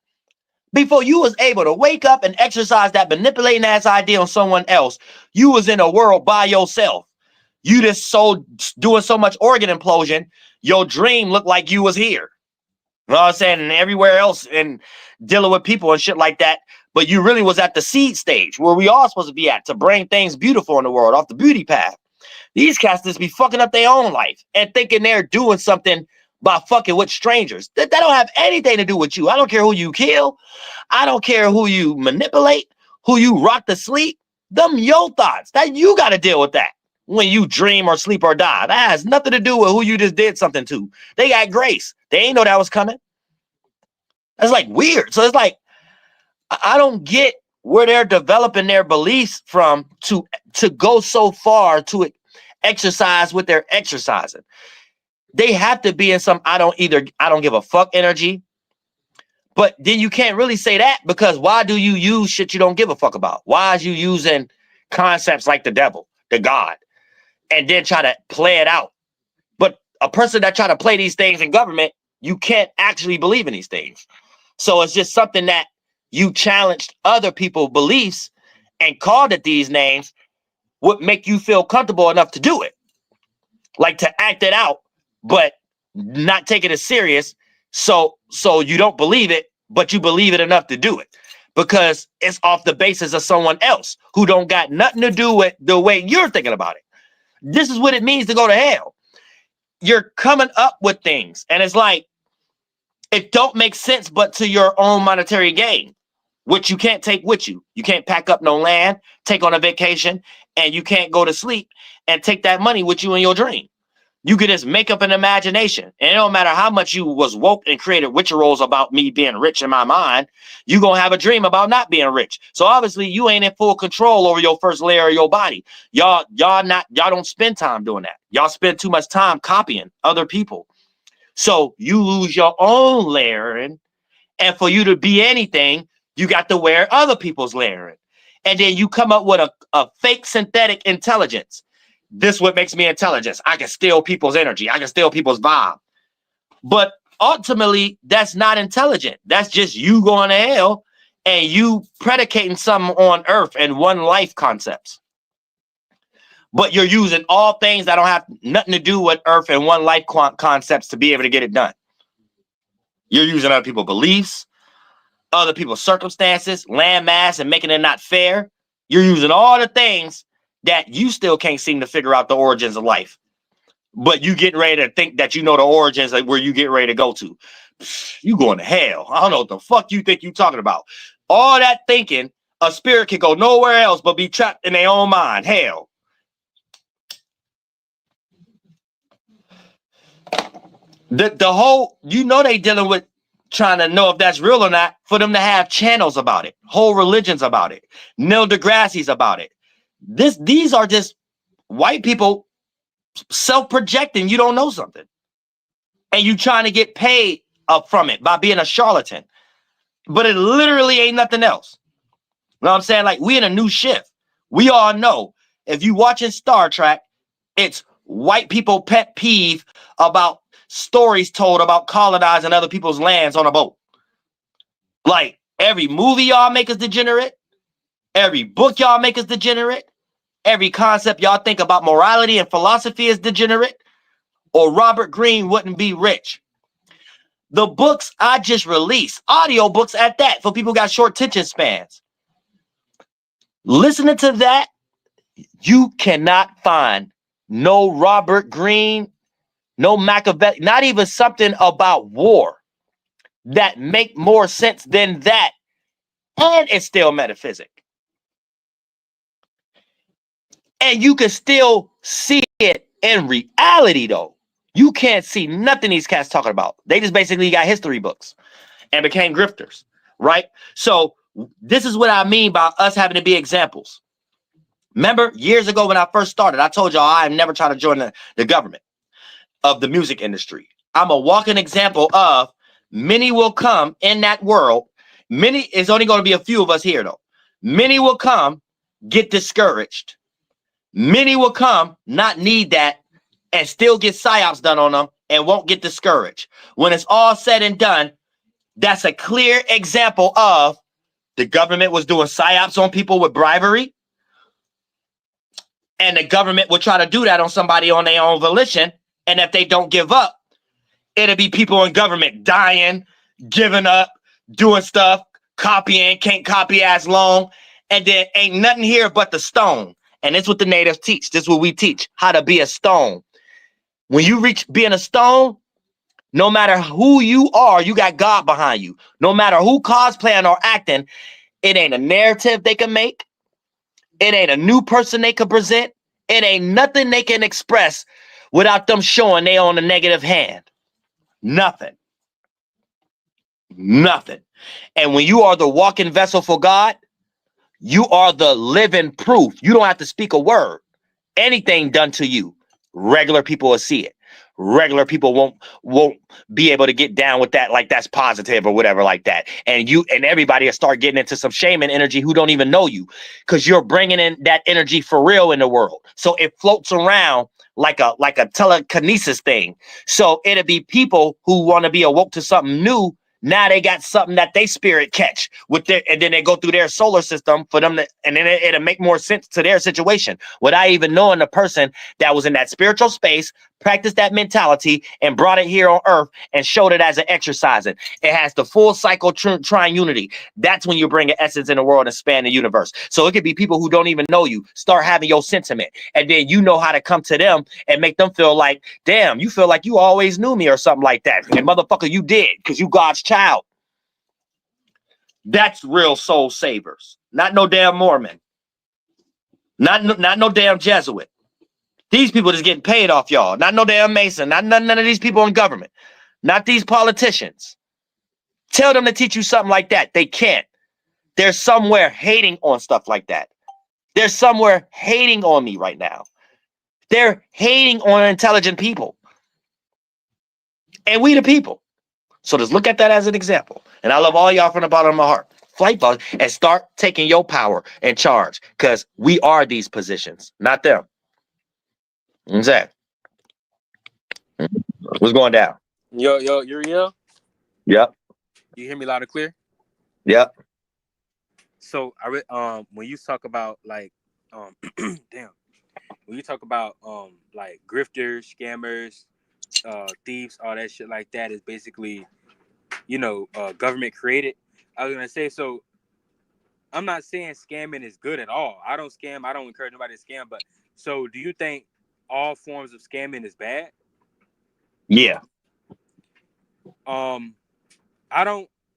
Before you was able to wake up and exercise that manipulating ass idea on someone else, you was in a world by yourself. You just doing so much organ implosion, your dream looked like you was here. You know what I'm saying? And everywhere else and dealing with people and shit like that. But you really was at the seed stage where we all supposed to be at to bring things beautiful in the world off the beauty path. These cats just be fucking up their own life and thinking they're doing something by fucking with strangers. That don't have anything to do with you. I don't care who you kill. I don't care who you manipulate, who you rock to sleep. Them your thoughts. That you got to deal with that when you dream or sleep or die. That has nothing to do with who you just did something to. They got grace. They ain't know that was coming. That's like weird. So it's like, I don't get where they're developing their beliefs from to go so far to exercise what they're exercising. They have to be in some I don't give a fuck energy. But then you can't really say that, because why do you use shit you don't give a fuck about? Why is you using concepts like the devil, the God, and then try to play it out? But a person that try to play these things in government, you can't actually believe in these things. So it's just something that you challenged other people's beliefs and called it these names would make you feel comfortable enough to do it. Like to act it out, but not take it as serious. So you don't believe it, but you believe it enough to do it because it's off the basis of someone else who don't got nothing to do with the way you're thinking about it. This is what it means to go to hell. You're coming up with things and it's like, it don't make sense, but to your own monetary gain, which you can't take with you. You can't pack up no land, take on a vacation, and you can't go to sleep and take that money with you in your dream. You could just make up an imagination. And it don't matter how much you was woke and created rituals about me being rich in my mind, you going to have a dream about not being rich. So obviously you ain't in full control over your first layer of your body. Y'all don't spend time doing that. Y'all spend too much time copying other people. So you lose your own layering. And for you to be anything, you got to wear other people's layering. And then you come up with a fake synthetic intelligence. This is what makes me intelligent. I can steal people's energy. I can steal people's vibe. But ultimately, that's not intelligent. That's just you going to hell and you predicating something on earth and one life concepts. But you're using all things that don't have nothing to do with earth and one life concepts to be able to get it done. You're using other people's beliefs, other people's circumstances, land mass, and making it not fair. You're using all the things that you still can't seem to figure out the origins of life. but you getting ready to think that you know the origins of where you get ready to go to. You going to hell. I don't know what the fuck you think you talking about. All that thinking, a spirit can go nowhere else but be trapped in their own mind. Hell. The whole, you know, they dealing with trying to know if that's real or not for them to have channels about it, whole religions about it, Neil deGrasse's about it. These are just white people self-projecting you don't know something. And you trying to get paid up from it by being a charlatan. But it literally ain't nothing else. You know what I'm saying? Like, we in a new shift. We all know if you watching Star Trek, it's white people pet peeve about stories told about colonizing other people's lands on a boat. Like, every movie y'all make is degenerate. Every book y'all make is degenerate. Every concept y'all think about morality and philosophy is degenerate. Or Robert Greene wouldn't be rich. The books I just released, audio books at that, for people who got short attention spans. Listening to that, you cannot find no Robert Greene, no Machiavelli, not even something about war that make more sense than that. And it's still metaphysic. And you can still see it in reality, though. You can't see nothing these cats talking about. They just basically got history books and became grifters, right? So this is what I mean by us having to be examples. Remember, years ago when I first started, I told y'all I never try to join the government of the music industry. I'm a walking example of many will come in that world. Many, it's only going to be a few of us here, though. Many will come, get discouraged. Many will come, not need that, and still get psyops done on them and won't get discouraged. When it's all said and done, that's a clear example of the government was doing psyops on people with bribery. And the government will try to do that on somebody on their own volition. And if they don't give up, it'll be people in government dying, giving up, doing stuff, copying, can't copy as long. And then ain't nothing here but the stone. And it's what the natives teach. This is what we teach, how to be a stone. When you reach being a stone, no matter who you are, you got God behind you. No matter who cosplaying or acting, it ain't a narrative they can make. It ain't a new person they can present. It ain't nothing they can express without them showing they on the negative hand. Nothing. Nothing. And when you are the walking vessel for God, you are the living proof. You don't have to speak a word. Anything done to you, regular people will see it. Regular people won't be able to get down with that, like that's positive or whatever like that. And you and everybody will start getting into some shaman energy who don't even know you, because you're bringing in that energy for real in the world. So it floats around like a telekinesis thing. So it'll be people who want to be awoke to something new. Now they got something that they spirit catch with their, and then they go through their solar system for them to, and then it'll make more sense to their situation without even knowing the person that was in that spiritual space, practiced that mentality, and brought it here on earth and showed it as an exercising. It has the full cycle triunity. That's when you bring an essence in the world and span the universe. So it could be people who don't even know you, start having your sentiment, and then you know how to come to them and make them feel like, damn, you feel like you always knew me or something like that. And motherfucker, you did, because you God's child. That's real soul savers. Not no damn Mormon. Not no damn Jesuit. These people just getting paid off y'all. Not no damn Mason. Not none of these people in government. Not these politicians. Tell them to teach you something like that. They can't. They're somewhere hating on stuff like that. They're somewhere hating on me right now. They're hating on intelligent people. And we the people. So just look at that as an example. And I love all y'all from the bottom of my heart. Flight bug, and start taking your power and charge, because we are these positions, not them. What's that? What's going down? Yo, Uriel? Yep. You hear me loud and clear? Yep. So when you talk about like damn, when you talk about like grifters, scammers, thieves, all that shit like that is basically, government created. I was gonna say, so I'm not saying scamming is good at all. I don't scam. I don't encourage nobody to scam. But so do you think all forms of scamming is bad. Yeah.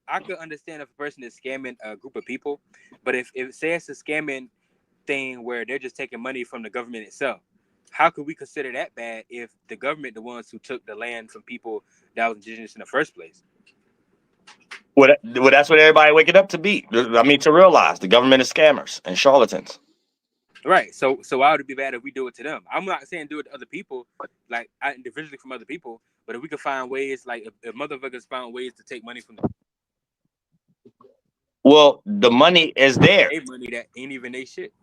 I could understand if a person is scamming a group of people, but if say it's a scamming thing where they're just taking money from the government itself, how could we consider that bad if the government the ones who took the land from people that was indigenous in the first place? Well, that's what everybody waking up to be. I mean, to realize the government is scammers and charlatans. Right. So why would it be bad if we do it to them? I'm not saying do it to other people, like individually from other people, but if we could find ways, like if motherfuckers found ways to take money from Well, the money is there, their money that ain't even they shit.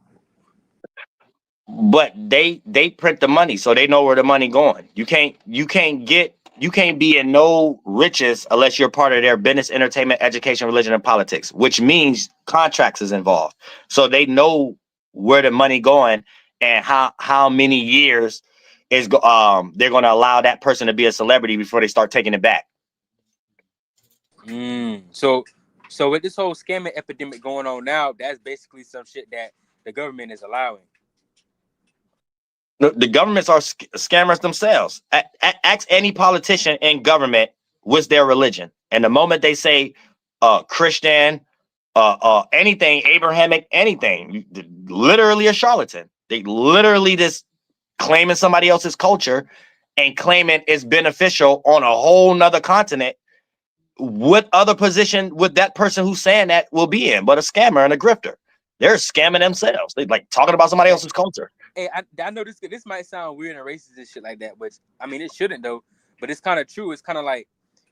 but they print the money, so they know where the money going. You can't be in no riches unless you're part of their business, entertainment, education, religion, and politics, which means contracts is involved. So they know where the money going and how many years is they're going to allow that person to be a celebrity before they start taking it back. So with this whole scamming epidemic going on now, that's basically some shit that the government is allowing. The governments are scammers themselves. Ask any politician in government what's their religion, and the moment they say Christian, anything Abrahamic, anything, literally a charlatan. They literally just claiming somebody else's culture and claiming it's beneficial on a whole nother continent. What other position would that person who's saying that will be in but a scammer and a grifter? They're scamming themselves. They like talking about somebody else's culture. Hey, I know this might sound weird and racist and shit like that, but I mean it shouldn't though. But it's kind of true. It's kind of like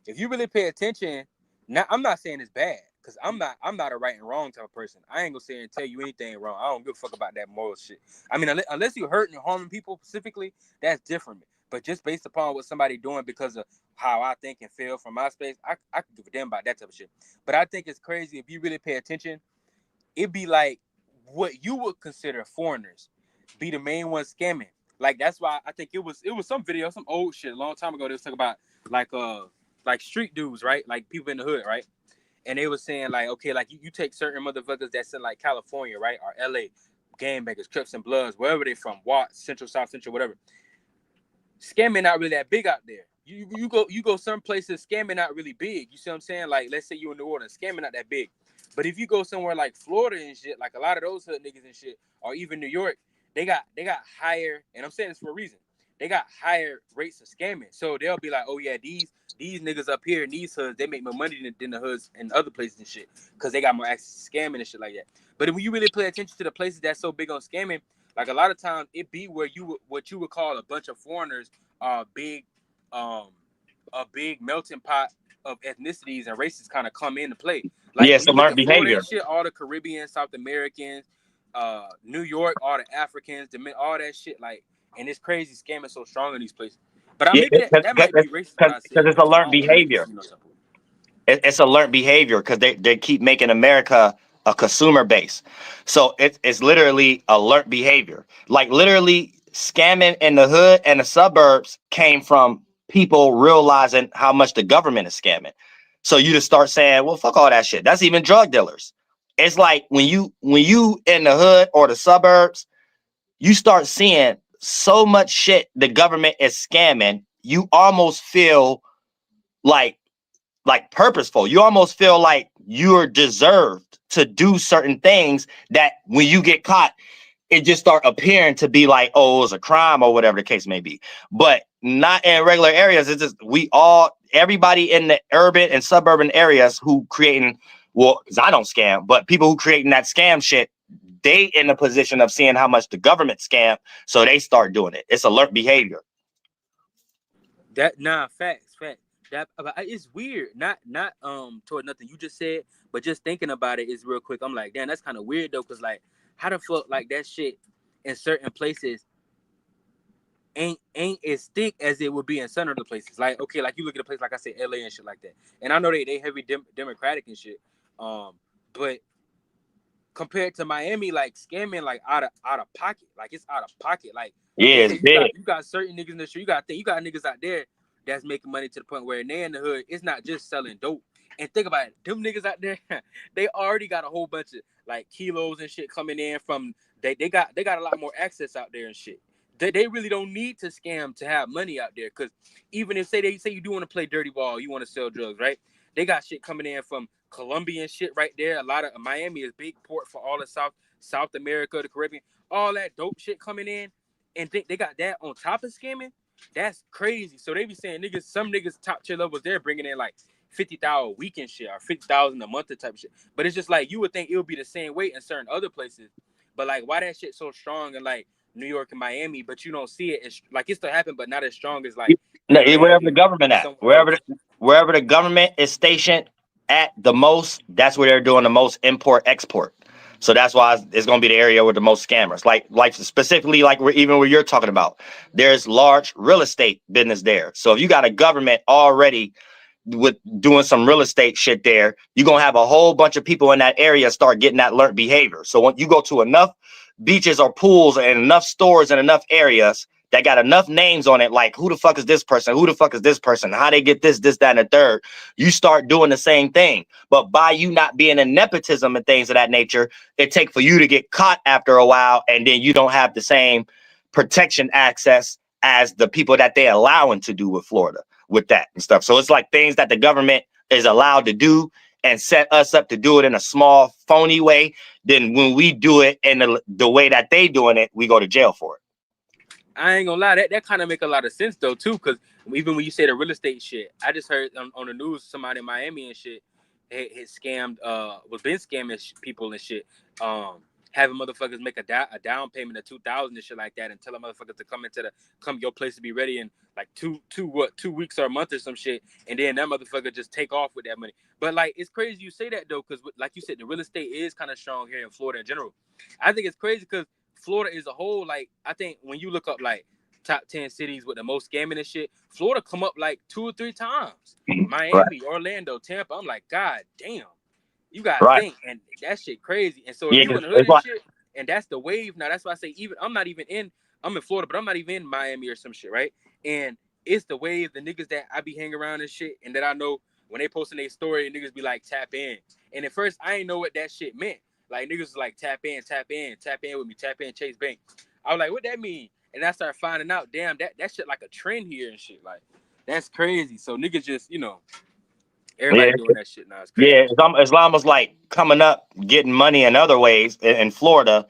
if you really pay attention. Now I'm not saying it's bad because I'm not a right and wrong type of person. I ain't gonna say and tell you anything wrong. I don't give a fuck about that moral shit. I mean unless you're hurting and harming people specifically, that's different. But just based upon what somebody doing because of how I think and feel from my space, I can give a damn about that type of shit. But I think it's crazy if you really pay attention. It'd be like what you would consider foreigners be the main ones scamming. Like that's why I think it was some video, some old shit a long time ago. They was talking about like street dudes, right? Like people in the hood, right? And they was saying like, okay, like you take certain motherfuckers that's in like California, right? Or LA, gangbangers, Crips and Bloods, wherever they from, Watts, Central, South Central, whatever. Scamming not really that big out there. You go some places, scamming not really big. You see what I'm saying? Like let's say you in New Orleans, scamming not that big. But if you go somewhere like Florida and shit, like a lot of those hood niggas and shit, or even New York, they got higher, and I'm saying this for a reason. They got higher rates of scamming. So they'll be like, oh yeah, these niggas up here in these hoods, they make more money than the hoods and other places and shit. Cause they got more access to scamming and shit like that. But when you really pay attention to the places that's so big on scamming, like a lot of times it be where what you would call a bunch of foreigners are big, a big melting pot of ethnicities and races kind of come into play. Like Yes, when you look learned at Florida behavior. and shit, all the Caribbean, South Americans, New York, all the Africans, all that shit, like, and it's crazy scamming so strong in these places. But Yeah, maybe that might be racist what I said. because it's a Because I learned don't really, behavior. It's a learned behavior because they keep making America a consumer base. So it's literally a learned behavior. Like literally scamming in the hood and the suburbs came from people realizing how much the government is scamming. So you just start saying, well, fuck all that shit. That's even drug dealers. It's like when you in the hood or the suburbs, you start seeing so much shit the government is scamming, you almost feel like purposeful. You almost feel like you're deserved to do certain things that when you get caught, it just start appearing to be like, oh, it was a crime or whatever the case may be. But not in regular areas. It's just everybody in the urban and suburban areas who creating, well, because I don't scam, but people who creating that scam shit, they in the position of seeing how much the government scam, so they start doing it. It's alert behavior. Facts. That it's weird. Not toward nothing you just said, but just thinking about it is real quick. I'm like, damn, that's kind of weird though, cause like, how the fuck like that shit in certain places ain't as thick as it would be in some other places. Like, okay, like you look at a place like I said, LA and shit like that, and I know they heavy democratic and shit, but compared to Miami, like scamming like out of pocket, like it's out of pocket. Like Yeah, they it's say big. you got certain niggas in the street, you got niggas out there that's making money to the point where they're in the hood. It's not just selling dope. And think about it, them niggas out there, they already got a whole bunch of like kilos and shit coming in from they got a lot more access out there and shit. they really don't need to scam to have money out there. Because even if they say you do want to play dirty ball, you want to sell drugs, right? They got shit coming in from Colombia and shit right there. A lot of Miami is big port for all of South America, the Caribbean, all that dope shit coming in, and they got that on top of scamming. That's crazy. So they be saying some niggas top tier levels, they're bringing in like 50,000 a week and shit, or 50,000 a month type of shit. But it's just like you would think it would be the same way in certain other places. But like, why that shit so strong in like New York and Miami, but you don't see it? It's like it still happen, but not as strong as like No, wherever the Atlanta government or at, somewhere else. wherever the government is stationed at the most, that's where they're doing the most import export. So that's why it's going to be the area with the most scammers. Like specifically, like where you're talking about, there's large real estate business there. So if you got a government already with doing some real estate shit there, you're gonna have a whole bunch of people in that area start getting that learned behavior. So when you go to enough beaches or pools and enough stores and enough areas that got enough names on it, like who the fuck is this person, who the fuck is this person, how they get this, that, and the third, you start doing the same thing. But by you not being in nepotism and things of that nature, it take for you to get caught after a while, and then you don't have the same protection access as the people that they allowing to do with Florida with that and stuff. So it's like things that the government is allowed to do and set us up to do it in a small phony way. Then when we do it in the way that they doing it, we go to jail for it. I ain't gonna lie, that kind of make a lot of sense though too, because even when you say the real estate shit, I just heard on the news somebody in Miami and shit had scammed, was been scamming people and shit, having motherfuckers make a down payment of 2,000 and shit like that, and tell them motherfuckers to come your place to be ready in like 2 weeks or a month or some shit, and then that motherfucker just take off with that money. But like, it's crazy you say that though, because like you said, the real estate is kind of strong here in Florida in general. I think it's crazy because Florida as a whole, like, I think when you look up like top 10 cities with the most scamming and shit, Florida come up like 2 or 3 times. Right. Miami, Orlando, Tampa. I'm like, God damn, you gotta Right. think, and that shit crazy. And so if Yeah, you in the hood it's and like, shit, and that's the wave now. That's why I say I'm in Florida, but I'm not even in Miami or some shit, right? And it's the wave, the niggas that I be hanging around and shit, and that I know when they posting their story, niggas be like, tap in. And at first, I ain't know what that shit meant. Like, niggas was like, tap in with me, tap in, Chase Bank. I was like, what that mean? And I started finding out, damn, that shit like a trend here and shit. Like, that's crazy. So niggas just, everybody yeah, doing that shit now. It's crazy. yeah. It's almost like coming up, getting money in other ways in Florida,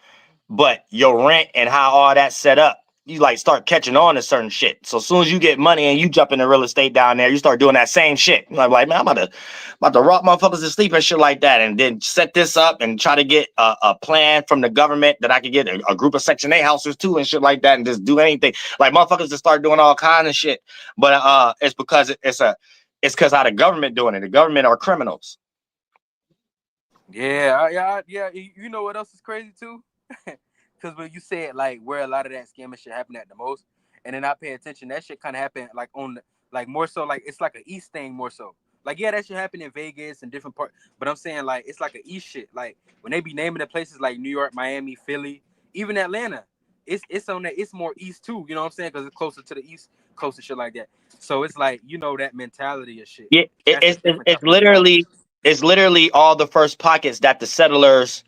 but your rent and how all that's set up, you like start catching on to certain shit. So as soon as you get money and you jump into real estate down there, you start doing that same shit. I'm like, man, I'm about to rock motherfuckers to sleep and shit like that, and then set this up and try to get a plan from the government that I could get a group of Section 8 houses too and shit like that, and just do anything. Like motherfuckers just start doing all kind of shit. But it's because it's because how the government doing it. The government are criminals. Yeah. You know what else is crazy too? Because when you said like where a lot of that scamming shit happen at the most, and then I pay attention, that shit kind of happen like like more so like it's like an East thing more so. Like yeah, that shit happen in Vegas and different parts, but I'm saying like it's like an East shit. Like when they be naming the places like New York, Miami, Philly, even Atlanta, it's on that. It's more East too. You know what I'm saying? Because it's closer to the East, closer shit like that. So it's like that mentality of shit. Yeah, That's a different type of mentality. it's literally all the first pockets that the settlers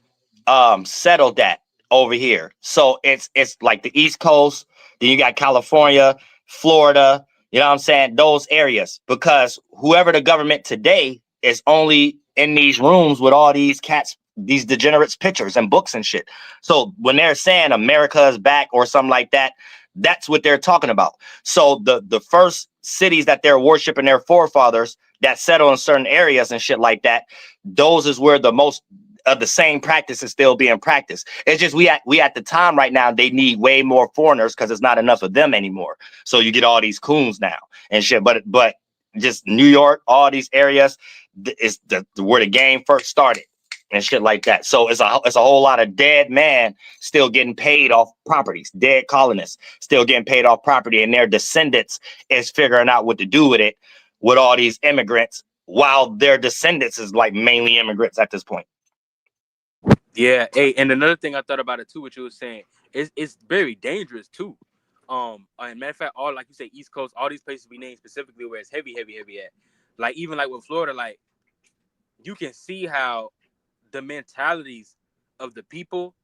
settled at over here. So it's like the East Coast, then you got California, Florida, you know what I'm saying? Those areas. Because whoever the government today is only in these rooms with all these cats, these degenerates pictures and books and shit. So when they're saying America is back or something like that, that's what they're talking about. So the first cities that they're worshiping their forefathers that settle in certain areas and shit like that, those is where the most of the same practice is still being practiced. It's just we at the time right now, they need way more foreigners because there's not enough of them anymore. So you get all these coons now and shit. But just New York, all these areas is where the game first started and shit like that. So it's a whole lot of dead man still getting paid off properties, dead colonists still getting paid off property, and their descendants is figuring out what to do with it with all these immigrants, while their descendants is like mainly immigrants at this point. Yeah, hey, and another thing I thought about it too, what you were saying, it's very dangerous too. And matter of fact, all like you say, East Coast, all these places we named specifically where it's heavy at. Like even like with Florida, like you can see how the mentalities of the people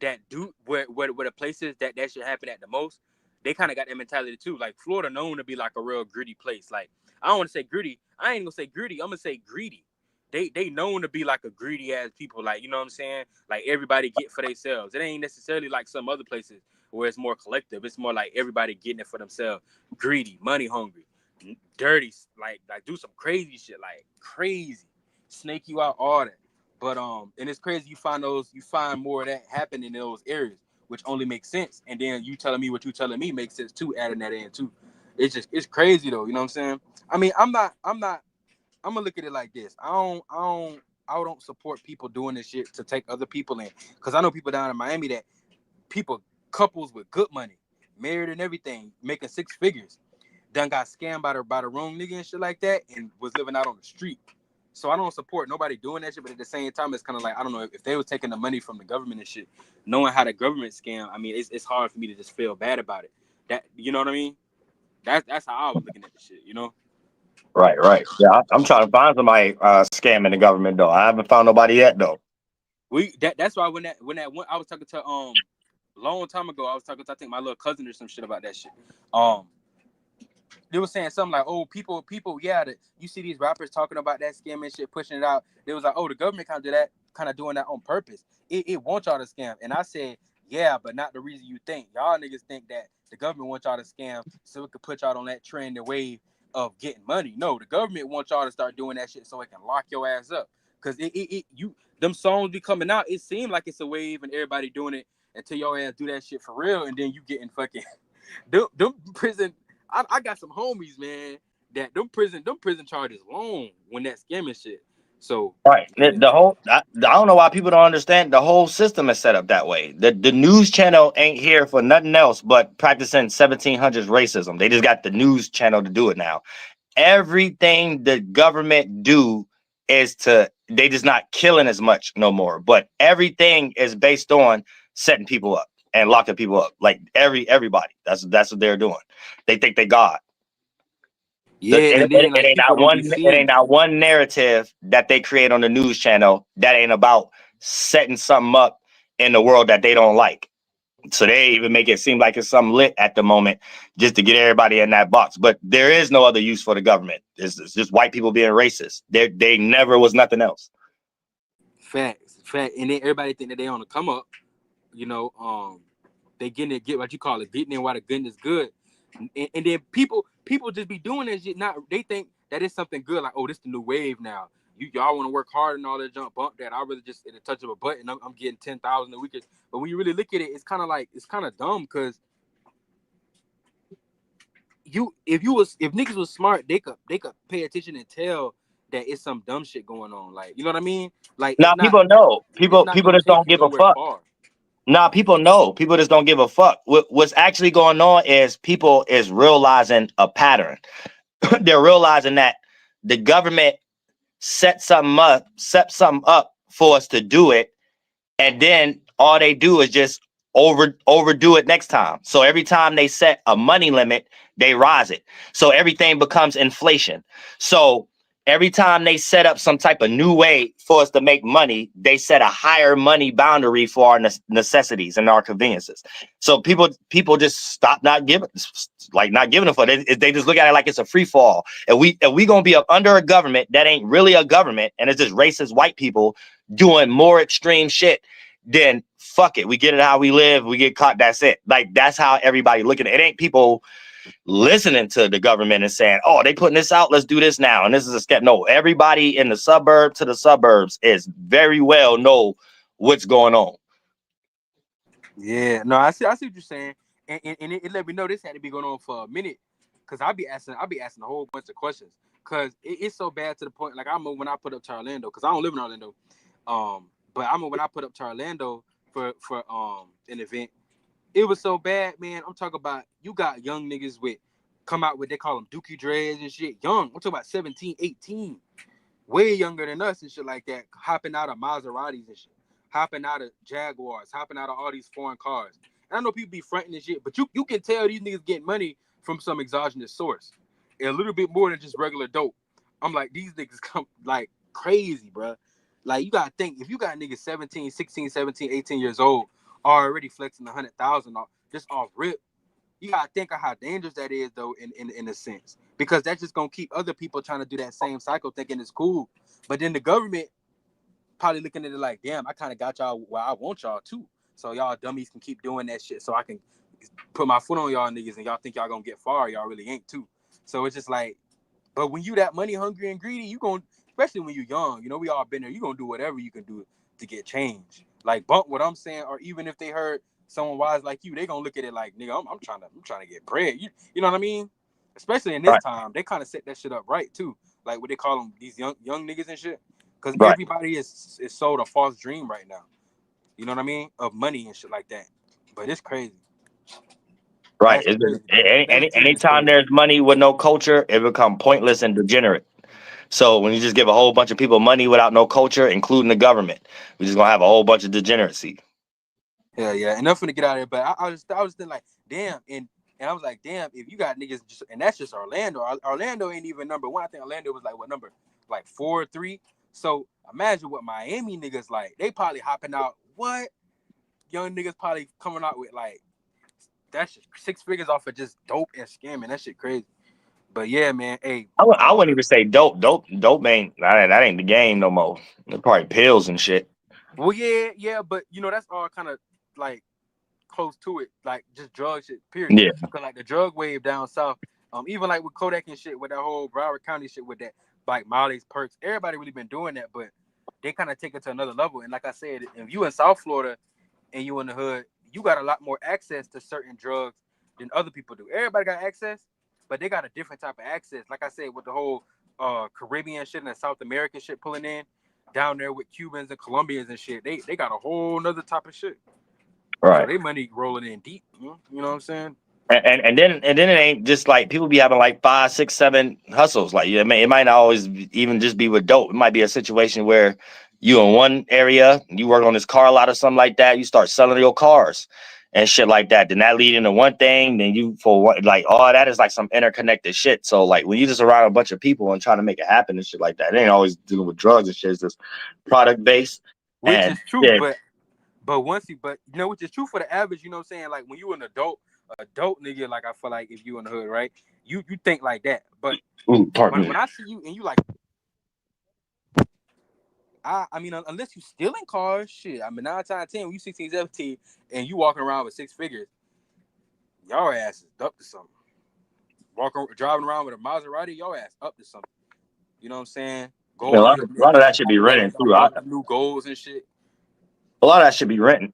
that do where the places that should happen at the most, they kind of got that mentality too. Like Florida known to be like a real gritty place. Like I don't want to say gritty. I ain't gonna say gritty. I'm gonna say greedy. They known to be like a greedy ass people. Like, you know what I'm saying? Like everybody get for themselves. It ain't necessarily like some other places where it's more collective. It's more like everybody getting it for themselves. Greedy, money hungry, dirty, like do some crazy shit, like crazy, snake you out, all that. But and it's crazy you find more of that happening in those areas, which only makes sense. And then you telling me what you telling me makes sense too, adding that in too. It's crazy though, you know what I'm saying? I mean, I'm gonna look at it like this. I don't support people doing this shit to take other people in. Cause I know people down in Miami that couples with good money, married and everything, making 6 figures, done got scammed by the wrong nigga and shit like that, and was living out on the street. So I don't support nobody doing that shit, but at the same time, it's kind of like, I don't know, if they was taking the money from the government and shit, knowing how the government scam, I mean, it's hard for me to just feel bad about it. That, you know what I mean? That's how I was looking at the shit, you know? Right, right. Yeah, I'm trying to find somebody scamming the government though. I haven't found nobody yet though. That's why when I was talking to a long time ago, I was talking to I think my little cousin or some shit about that shit. They were saying something like, oh, people, yeah, you see these rappers talking about that scam and shit, pushing it out. They was like, oh, the government kind of do that, kind of doing that on purpose. It wants y'all to scam. And I said, yeah, but not the reason you think. Y'all niggas think that the government wants y'all to scam so it could put y'all on that trend and wave of getting money. No, the government wants y'all to start doing that shit so it can lock your ass up. Cause them songs be coming out. It seemed like it's a wave and everybody doing it until your ass do that shit for real, and then you getting fucking them prison. I got some homies, man, that them prison charges long when that scamming shit. So Right. The whole I don't know why people don't understand the whole system is set up that way. The news channel ain't here for nothing else but practicing 1700s racism. They just got the news channel to do it now. Everything the government do is they just not killing as much no more, but everything is based on setting people up and locking people up. Like everybody. That's what they're doing. They think they God. yeah, and then It like ain't people not don't be one. It seeing ain't it. not one narrative that they create on the news channel that ain't about setting something up in the world that they don't like. So they even make it seem like it's something lit at the moment just to get everybody in that box. But there is no other use for the government. It's just white people being racist. They never was nothing else. Facts. And then everybody think that they on the come up. You know, they get what you call it, getting in while the gun is good. And then people just be doing that shit. Not they think that it's something good, like, oh, this the new wave now. Y'all want to work hard and all that junk, bump that. I really just at a touch of a button, I'm getting 10,000 a week. But when you really look at it, it's kind of dumb because if niggas was smart, they could pay attention and tell that it's some dumb shit going on. Like, you know what I mean? Like Now people know. it's People not people gonna just take don't you give a nowhere fuck. far. Nah, people know. People just don't give a fuck. What's actually going on is people is realizing a pattern. They're realizing that the government set something up for us to do it, and then all they do is just overdo it next time. So every time they set a money limit, they rise it. So everything becomes inflation. So every time they set up some type of new way for us to make money, they set a higher money boundary for our necessities and our conveniences. So people just stop not giving a fuck. They just look at it like it's a free fall. And we gonna be up under a government that ain't really a government, and it's just racist white people doing more extreme shit, then fuck it. We get it how we live. We get caught. That's it. Like, that's how everybody looking at it. It ain't people listening to the government and saying, oh, they putting this out. Let's do this now. And this is a step. No, everybody in the suburb to the suburbs is very well know what's going on. Yeah, no, I see what you're saying, and it let me know this had to be going on for a minute, cause I'll be asking a whole bunch of questions, cause it's so bad to the point. Like, I remember when I put up to Orlando, cause I don't live in Orlando, but I remember when I put up to Orlando for an event, it was so bad, man. I'm talking about you got young niggas come out with, they call them dookie dreads and shit. Young, I'm talking about 17, 18, way younger than us and shit like that, hopping out of Maseratis and shit, hopping out of Jaguars, hopping out of all these foreign cars. And I know people be fronting and shit, but you can tell these niggas getting money from some exogenous source, and a little bit more than just regular dope. I'm like, these niggas come like crazy, bro. Like, you gotta think, if you got niggas 17, 16, 17, 18 years old already flexing 100,000 just off rip. You gotta think of how dangerous that is, though, in a sense, because that's just gonna keep other people trying to do that same cycle, thinking it's cool. But then the government probably looking at it like, damn, I kind of got y'all where I want y'all too. So y'all dummies can keep doing that shit, so I can put my foot on y'all niggas, and y'all think y'all gonna get far, y'all really ain't too. So it's just like, but when you that money hungry and greedy, you gonna, especially when you young, you know, we all been there. You gonna do whatever you can do to get change. Like bump what I'm saying, or even if they heard someone wise like you, they gonna look at it like, nigga, I'm trying to get bread. You know what I mean? Especially in this Right. time, they kind of set that shit up right too. Like what they call them, these young niggas and shit. Because Right. everybody is sold a false dream right now. You know what I mean? Of money and shit like that. But it's crazy. Right. That's crazy, though. It's Anytime crazy. there's money with no culture, it become pointless and degenerate. So when you just give a whole bunch of people money without no culture, including the government, we're just gonna have a whole bunch of degeneracy. Hell yeah. And I'm finna get out of here. But I was thinking like, damn, and I was like, damn, if you got niggas just, and that's just Orlando. Orlando ain't even number one. I think Orlando was like what number? Like 4 or 3. So imagine what Miami niggas like. They probably hopping out. What? Young niggas probably coming out with like that shit 6 figures off of just dope and scamming. That shit crazy. But yeah, man. Hey, I wouldn't even say dope. Dope ain't that ain't the game no more. They're probably pills and shit. well, yeah, but you know that's all kind of like close to it, like just drug shit. Period. Yeah. Because like the drug wave down south, even like with Kodak and shit, with that whole Broward County shit, with that like Molly's perks, everybody really been doing that, but they kind of take it to another level. And like I said, if you in South Florida and you in the hood, you got a lot more access to certain drugs than other people do. Everybody got access, but they got a different type of access. Like I said, with the whole Caribbean shit and South American shit pulling in down there with Cubans and Colombians and shit, they got a whole nother type of shit. So Right. they money rolling in deep. You know what I'm saying? And then it ain't just like people be having like 5, 6, 7 hustles. Like it might not always even just be with dope. It might be a situation where you in one area, you work on this car lot or something like that. You start selling your cars and shit like that. Then that lead into one thing. Then you for what like all that is like some interconnected shit. So like when you just around a bunch of people and trying to make it happen and shit like that, it ain't always dealing with drugs and shit. It's just product based Which and is true, yeah. but you know, which is true for the average. You know what I'm saying? Like when you an adult nigga, like I feel like if you in the hood, right? You think like that. But Ooh, pardon me. when I see you and you like, I mean, unless you stealing cars, shit. I mean, 9 times 10, when you 16, 17, and you walking around with 6 figures, your ass is up to something. Driving around with a Maserati, your ass up to something. You know what I'm saying? A Goals, lot of that should be written too. new goals and shit. A lot of that should be written.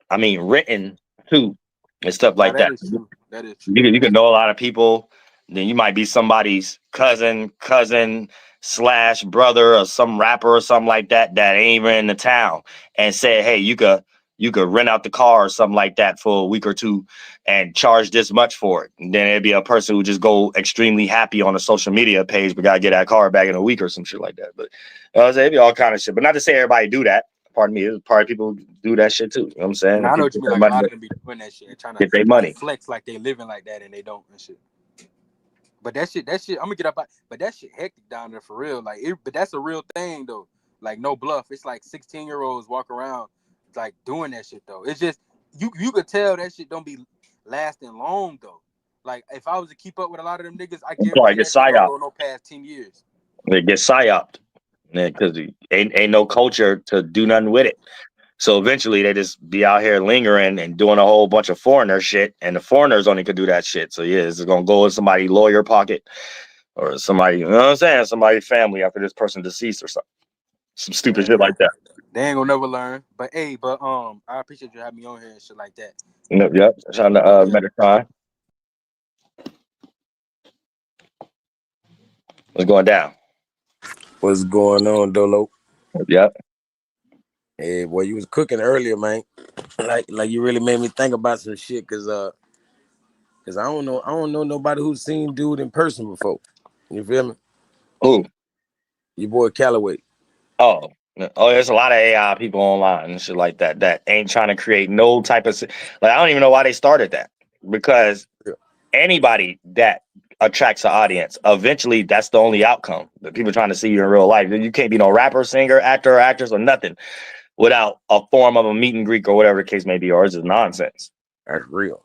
I mean, written too, and stuff Now like that that. is true. That is true. You can know a lot of people. Then you might be somebody's cousin slash brother or some rapper or something like that that ain't even in the town, and say, hey, you could rent out the car or something like that for a week or two and charge this much for it. And then it'd be a person who just go extremely happy on a social media page, but gotta get that car back in a week or some shit like that. But it'd be all kind of shit. But not to say everybody do that. Pardon me, there's probably people who do that shit too. You know what I'm saying? Now I know People what you get mean. their Like a money, lot of them be doing that shit, trying to get their like money. flex like they living like that and they don't and shit. But that shit, I'm gonna get up. But that shit hectic down there for real. Like, but that's a real thing though. Like no bluff. It's like 16-year-olds walk around like doing that shit though. It's just you could tell that shit don't be lasting long though. Like if I was to keep up with a lot of them niggas, I Probably guarantee get that shit don't psyoped. go no past 10 years. They get psyoped because ain't no culture to do nothing with it. So eventually they just be out here lingering and doing a whole bunch of foreigner shit, and the foreigners only could do that shit. So yeah, this is gonna go in somebody's lawyer pocket or somebody, you know what I'm saying, somebody's family after this person deceased or something. Some stupid Hell shit yeah. like that. They ain't gonna never learn. But hey, I appreciate you having me on here and shit like that. Yep. Trying to Yeah. Metatron. What's going down? What's going on, Dolo? Yep. Hey, boy, you was cooking earlier, man. Like you really made me think about some shit, cause I don't know nobody who's seen dude in person before. You feel me? Who? Your boy Callaway. Oh. Oh, there's a lot of AI people online and shit like that that ain't trying to create no type of like I don't even know why they started that because Yeah. anybody that attracts an audience, eventually that's the only outcome. The people trying to see you in real life. You can't be no rapper, singer, actor, or actress or nothing without a form of a meet and greet or whatever the case may be, or is it nonsense? That's real.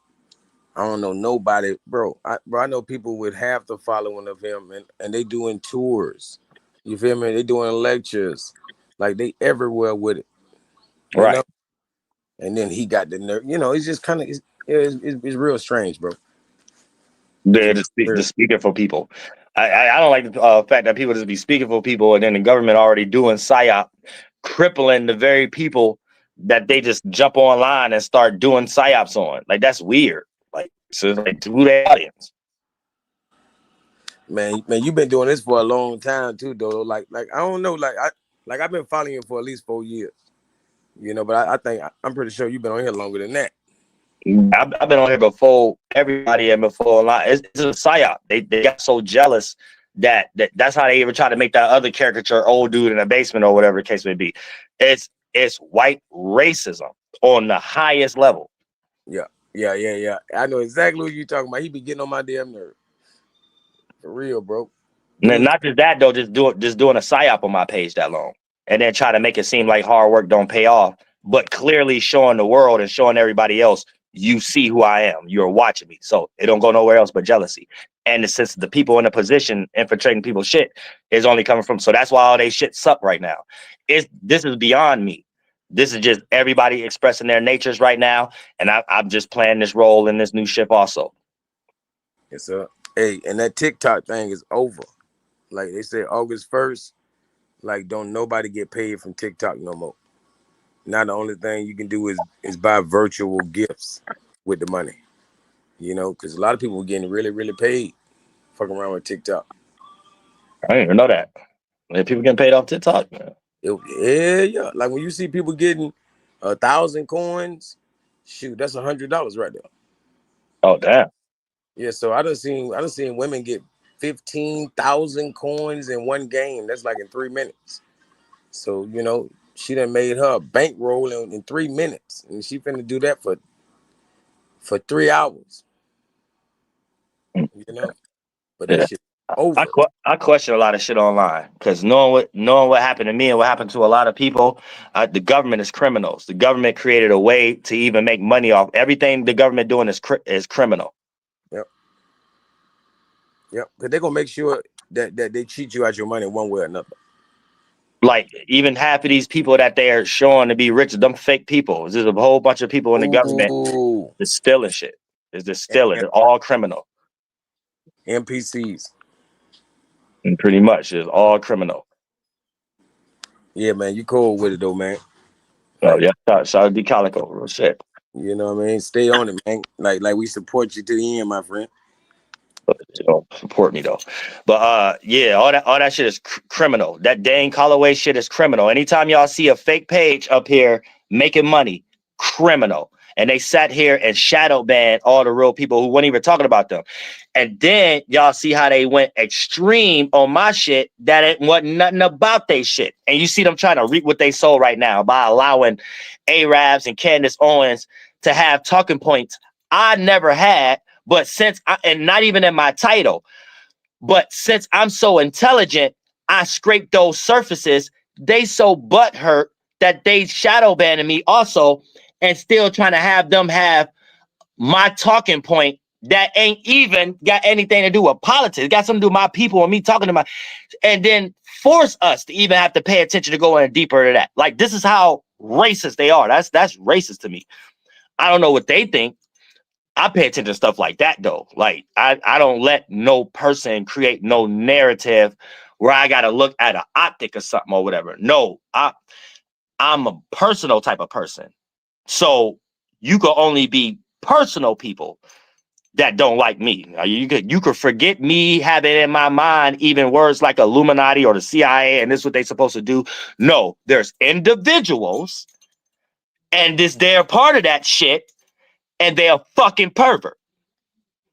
I don't know nobody, bro. I know people with half the following of him, and they doing tours. You feel me? They doing lectures, like they everywhere with it, you Right. know. And then he got the nerve. You know, it's just kind of it's real strange, bro. They're just speaking for people. I don't like the fact that people just be speaking for people, and then the government already doing psyop, crippling the very people that they just jump online and start doing psyops on. Like that's weird. Like so, it's like who their audience? Man, you've been doing this for a long time too, though. Like I don't know, I've been following you for at least 4 years, you know. But I think I'm pretty sure you've been on here longer than that. I've been on here before everybody and before a lot. It's a psyop. They got so jealous that's how they even try to make that other caricature old dude in a basement or whatever the case may be. It's white racism on the highest level. Yeah. I know exactly what you're talking about. He be getting on my damn nerve. For real, bro. And not just that though, just doing a psyop on my page that long, and then try to make it seem like hard work don't pay off, but clearly showing the world and showing everybody else, you see who I am. You're watching me, so it don't go nowhere else but jealousy. And since the people in the position infiltrating people's shit is only coming from, so that's why all they shit suck right now. This is beyond me. This is just everybody expressing their natures right now, and I'm just playing this role in this new ship also. Yes, sir. Hey, and that TikTok thing is over. Like they said, August 1st, like don't nobody get paid from TikTok no more. Now the only thing you can do is buy virtual gifts with the money. You know, because a lot of people were getting really, really paid fucking around with TikTok. I didn't even know that. People getting paid off TikTok. Yeah. Like when you see people getting 1,000 coins, shoot, that's $100 right there. Oh damn. Yeah, so I done seen women get 15,000 coins in one game. That's like in 3 minutes. So you know she done made her bankroll in 3 minutes, and she finna do that for 3 hours. You know, but that shit over. I question a lot of shit online because knowing what happened to me and what happened to a lot of people, the government is criminals. The government created a way to even make money off everything. The government doing is criminal. Yep, because they're gonna make sure that they cheat you out your money one way or another. Like even half of these people that they are showing to be rich, them fake people. There's a whole bunch of people in the government that's stealing shit. It's just stealing. It's all criminal. NPCs. And pretty much it's all criminal. Yeah, man, you cold with it though, man. Oh yeah, shout out to Calico, real shit. You know what I mean? Stay on it, man. Like we support you to the end, my friend. Don't support me though, but yeah, all that shit is criminal. That Dane Calloway shit is criminal. Anytime y'all see a fake page up here making money, criminal. And they sat here and shadow banned all the real people who weren't even talking about them. And then y'all see how they went extreme on my shit that it wasn't nothing about they shit. And you see them trying to reap what they sold right now by allowing Arabs and Candace Owens to have talking points I never had. But and not even in my title, but since I'm so intelligent, I scraped those surfaces. They so butthurt that they shadow banning me also, and still trying to have them have my talking point that ain't even got anything to do with politics. It got something to do with my people and me talking to and then force us to even have to pay attention to go in deeper to that. Like this is how racist they are. That's racist to me. I don't know what they think. I pay attention to stuff like that though. Like I don't let no person create no narrative where I gotta look at an optic or something or whatever. No, I'm a personal type of person. So you could only be personal people that don't like me. You could forget me having in my mind even words like Illuminati or the CIA and this is what they're supposed to do. No, there's individuals and they're part of that shit. And they're a fucking pervert.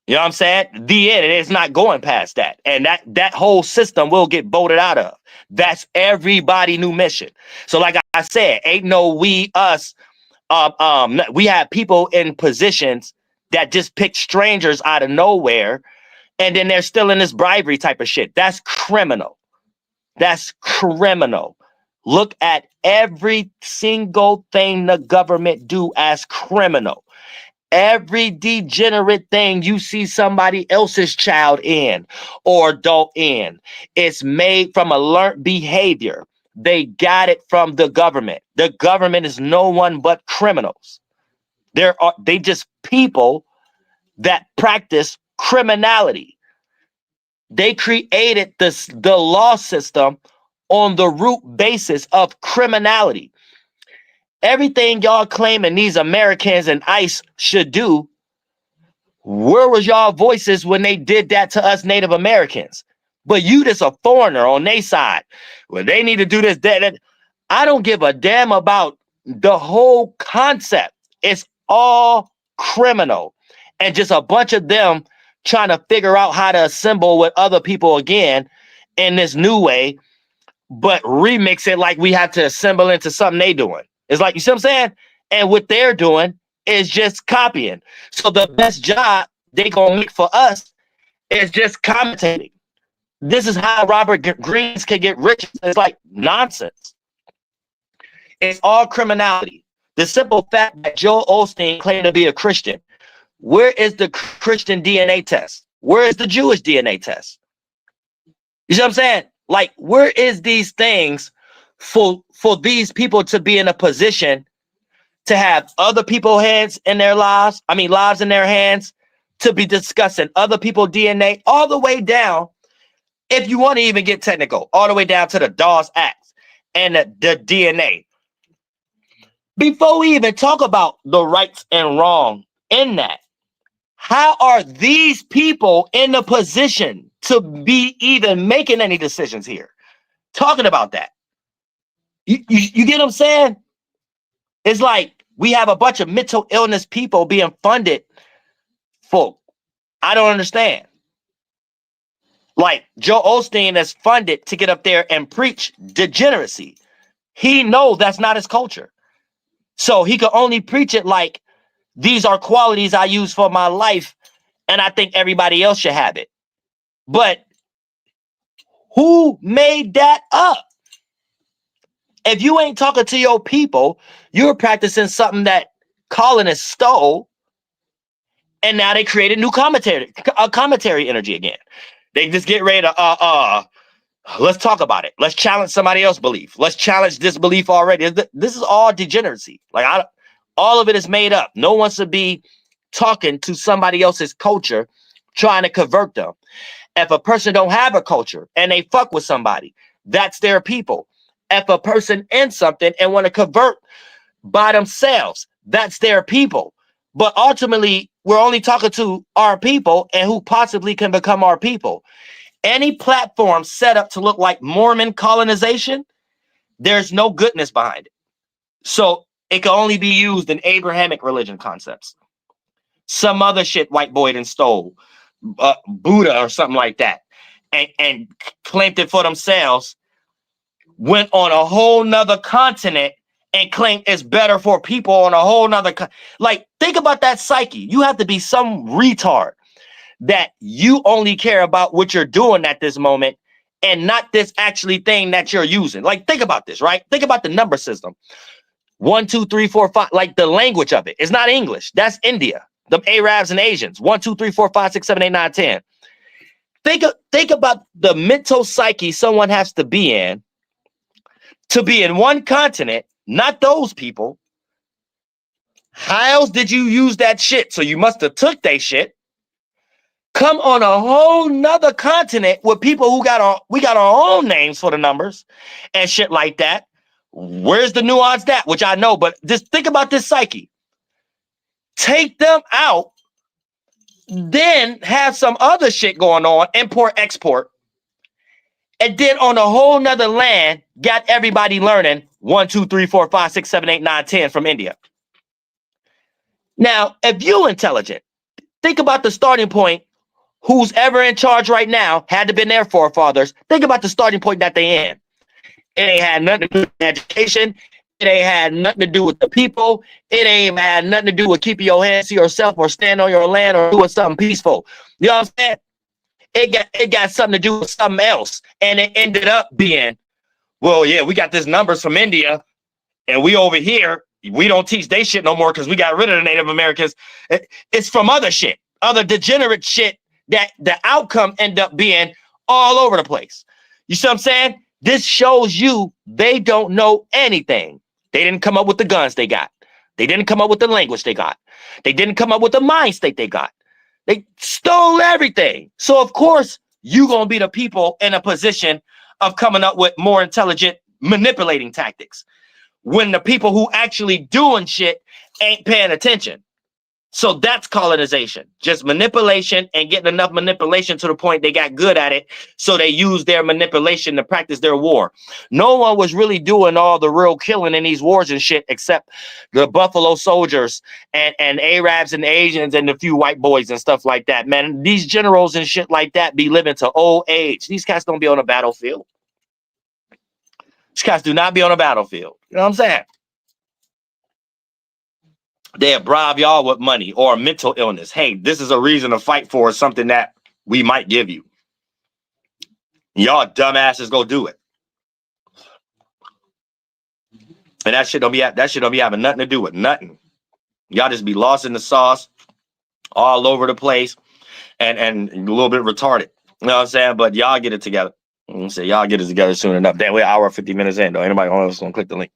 You know what I'm saying? The end. And it's not going past that. And that whole system will get voted out of. That's everybody new mission. So like I said, ain't no we, us. We have people in positions that just pick strangers out of nowhere. And then they're still in this bribery type of shit. That's criminal. That's criminal. Look at every single thing the government do as criminal. Every degenerate thing you see somebody else's child in or adult in, it's made from a learned behavior. They got it from the government. The government is no one but criminals. They just people that practice criminality. They created the law system on the root basis of criminality. Everything y'all claiming these Americans and ICE should do, where was y'all voices when they did that to us Native Americans? But you just a foreigner on their side. Well, they need to do this, that. I don't give a damn about the whole concept. It's all criminal. And just a bunch of them trying to figure out how to assemble with other people again in this new way, but remix it like we have to assemble into something they doing. It's like, you see what I'm saying? And what they're doing is just copying. So the best job they gonna make for us is just commentating. This is how Robert Greens can get rich. It's like nonsense. It's all criminality. The simple fact that Joel Osteen claimed to be a Christian. Where is the Christian DNA test? Where is the Jewish DNA test? You see what I'm saying? Like, where is these things for these people to be in a position to have other people's hands in their lives? I mean, lives in their hands, to be discussing other people's DNA all the way down, if you want to even get technical, all the way down to the Dawes Act and the DNA. Before we even talk about the rights and wrong in that, how are these people in a position to be even making any decisions here? Talking about that. You get what I'm saying? It's like we have a bunch of mental illness people being funded for, I don't understand. Like Joe Osteen is funded to get up there and preach degeneracy. He knows that's not his culture. So he could only preach it like, these are qualities I use for my life, and I think everybody else should have it. But who made that up? If you ain't talking to your people, you're practicing something that colonists stole, and now they created new commentary energy again. They just get ready to let's talk about it. Let's challenge somebody else's belief. Let's challenge this belief already. This is all degeneracy. Like all of it is made up. No one should be talking to somebody else's culture, trying to convert them. If a person don't have a culture and they fuck with somebody, that's their people. If a person in something and want to convert by themselves, that's their people. But ultimately, we're only talking to our people and who possibly can become our people. Any platform set up to look like Mormon colonization, there's no goodness behind it. So it can only be used in Abrahamic religion concepts. Some other shit white boy and stole, Buddha or something like that, and claimed it for themselves, went on a whole nother continent and claimed it's better for people on a whole nother like, think about that psyche. You have to be some retard that you only care about what you're doing at this moment and not this actually thing that you're using. Like, think about this, right? Think about the number system. 1, 2, 3, 4, 5, like the language of it. It's not English. That's India. The Arabs and Asians. 1, 2, 3, 4, 5, 6, 7, 8, 9, 10. Think about the mental psyche someone has to be in one continent, not those people. How else did you use that shit? So you must have took that shit, come on a whole nother continent with people who we got our own names for the numbers and shit like that. Where's the nuance that? Which I know, but just think about this psyche. Take them out, then have some other shit going on, import, export. And then on a whole nother land, got everybody learning 1, 2, 3, 4, 5, 6, 7, 8, 9, 10 from India. Now, if you're intelligent, think about the starting point. Who's ever in charge right now had to been their forefathers. Think about the starting point that they in. It ain't had nothing to do with education. It ain't had nothing to do with the people. It ain't had nothing to do with keeping your hands to yourself or stand on your land or doing something peaceful. You know what I'm saying? It got something to do with something else. And it ended up being well, yeah, we got this numbers from India, and we over here, we don't teach they shit no more because we got rid of the Native Americans. It's from other shit, other degenerate shit that the outcome end up being all over the place. You see what I'm saying? This shows you they don't know anything. They didn't come up with the guns they got. They didn't come up with the language they got. They didn't come up with the mind state they got. They stole everything. So, of course, you're going to be the people in a position of coming up with more intelligent manipulating tactics when the people who actually doing shit ain't paying attention. So that's colonization, just manipulation and getting enough manipulation to the point they got good at it. So they use their manipulation to practice their war. No one was really doing all the real killing in these wars and shit, except the Buffalo Soldiers and Arabs and Asians and a few white boys and stuff like that. Man, these generals and shit like that be living to old age. These cats don't be on a battlefield. These cats do not be on a battlefield. You know what I'm saying? They'll bribe y'all with money or mental illness. Hey, this is a reason to fight for something that we might give you. Y'all dumbasses go do it. And that shit don't be having nothing to do with nothing. Y'all just be lost in the sauce all over the place and a little bit retarded. You know what I'm saying? But y'all get it together. Say y'all get it together soon enough. Damn, we're an hour 50 minutes in though. Anybody else gonna click the link?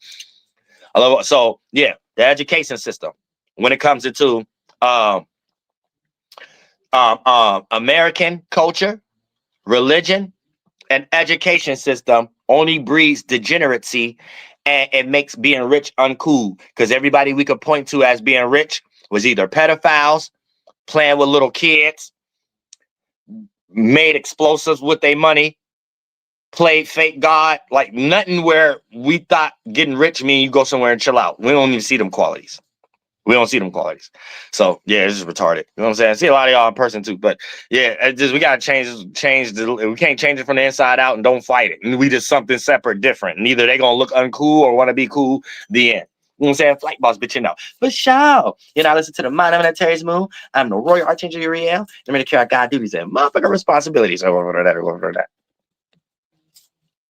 I love it. So yeah, the education system. When it comes into American culture, religion, and education system only breeds degeneracy, and it makes being rich uncool. Because everybody we could point to as being rich was either pedophiles, playing with little kids, made explosives with their money, played fake God, like nothing where we thought getting rich mean you go somewhere and chill out. We don't even see them qualities. We don't see them qualities. So yeah, it's just retarded. You know what I'm saying? I see a lot of y'all in person too, but yeah, it's just we gotta change we can't change it from the inside out and don't fight it. And we just something separate, different. And either they gonna look uncool or want to be cool, the end. You know what I'm saying? Flight boss bitch, you know. For sure. You know, I listen to the Mind of Terry's Moon. I'm the Royal Archangel Uriel. I'm gonna carry out God duties and motherfucking responsibilities over that.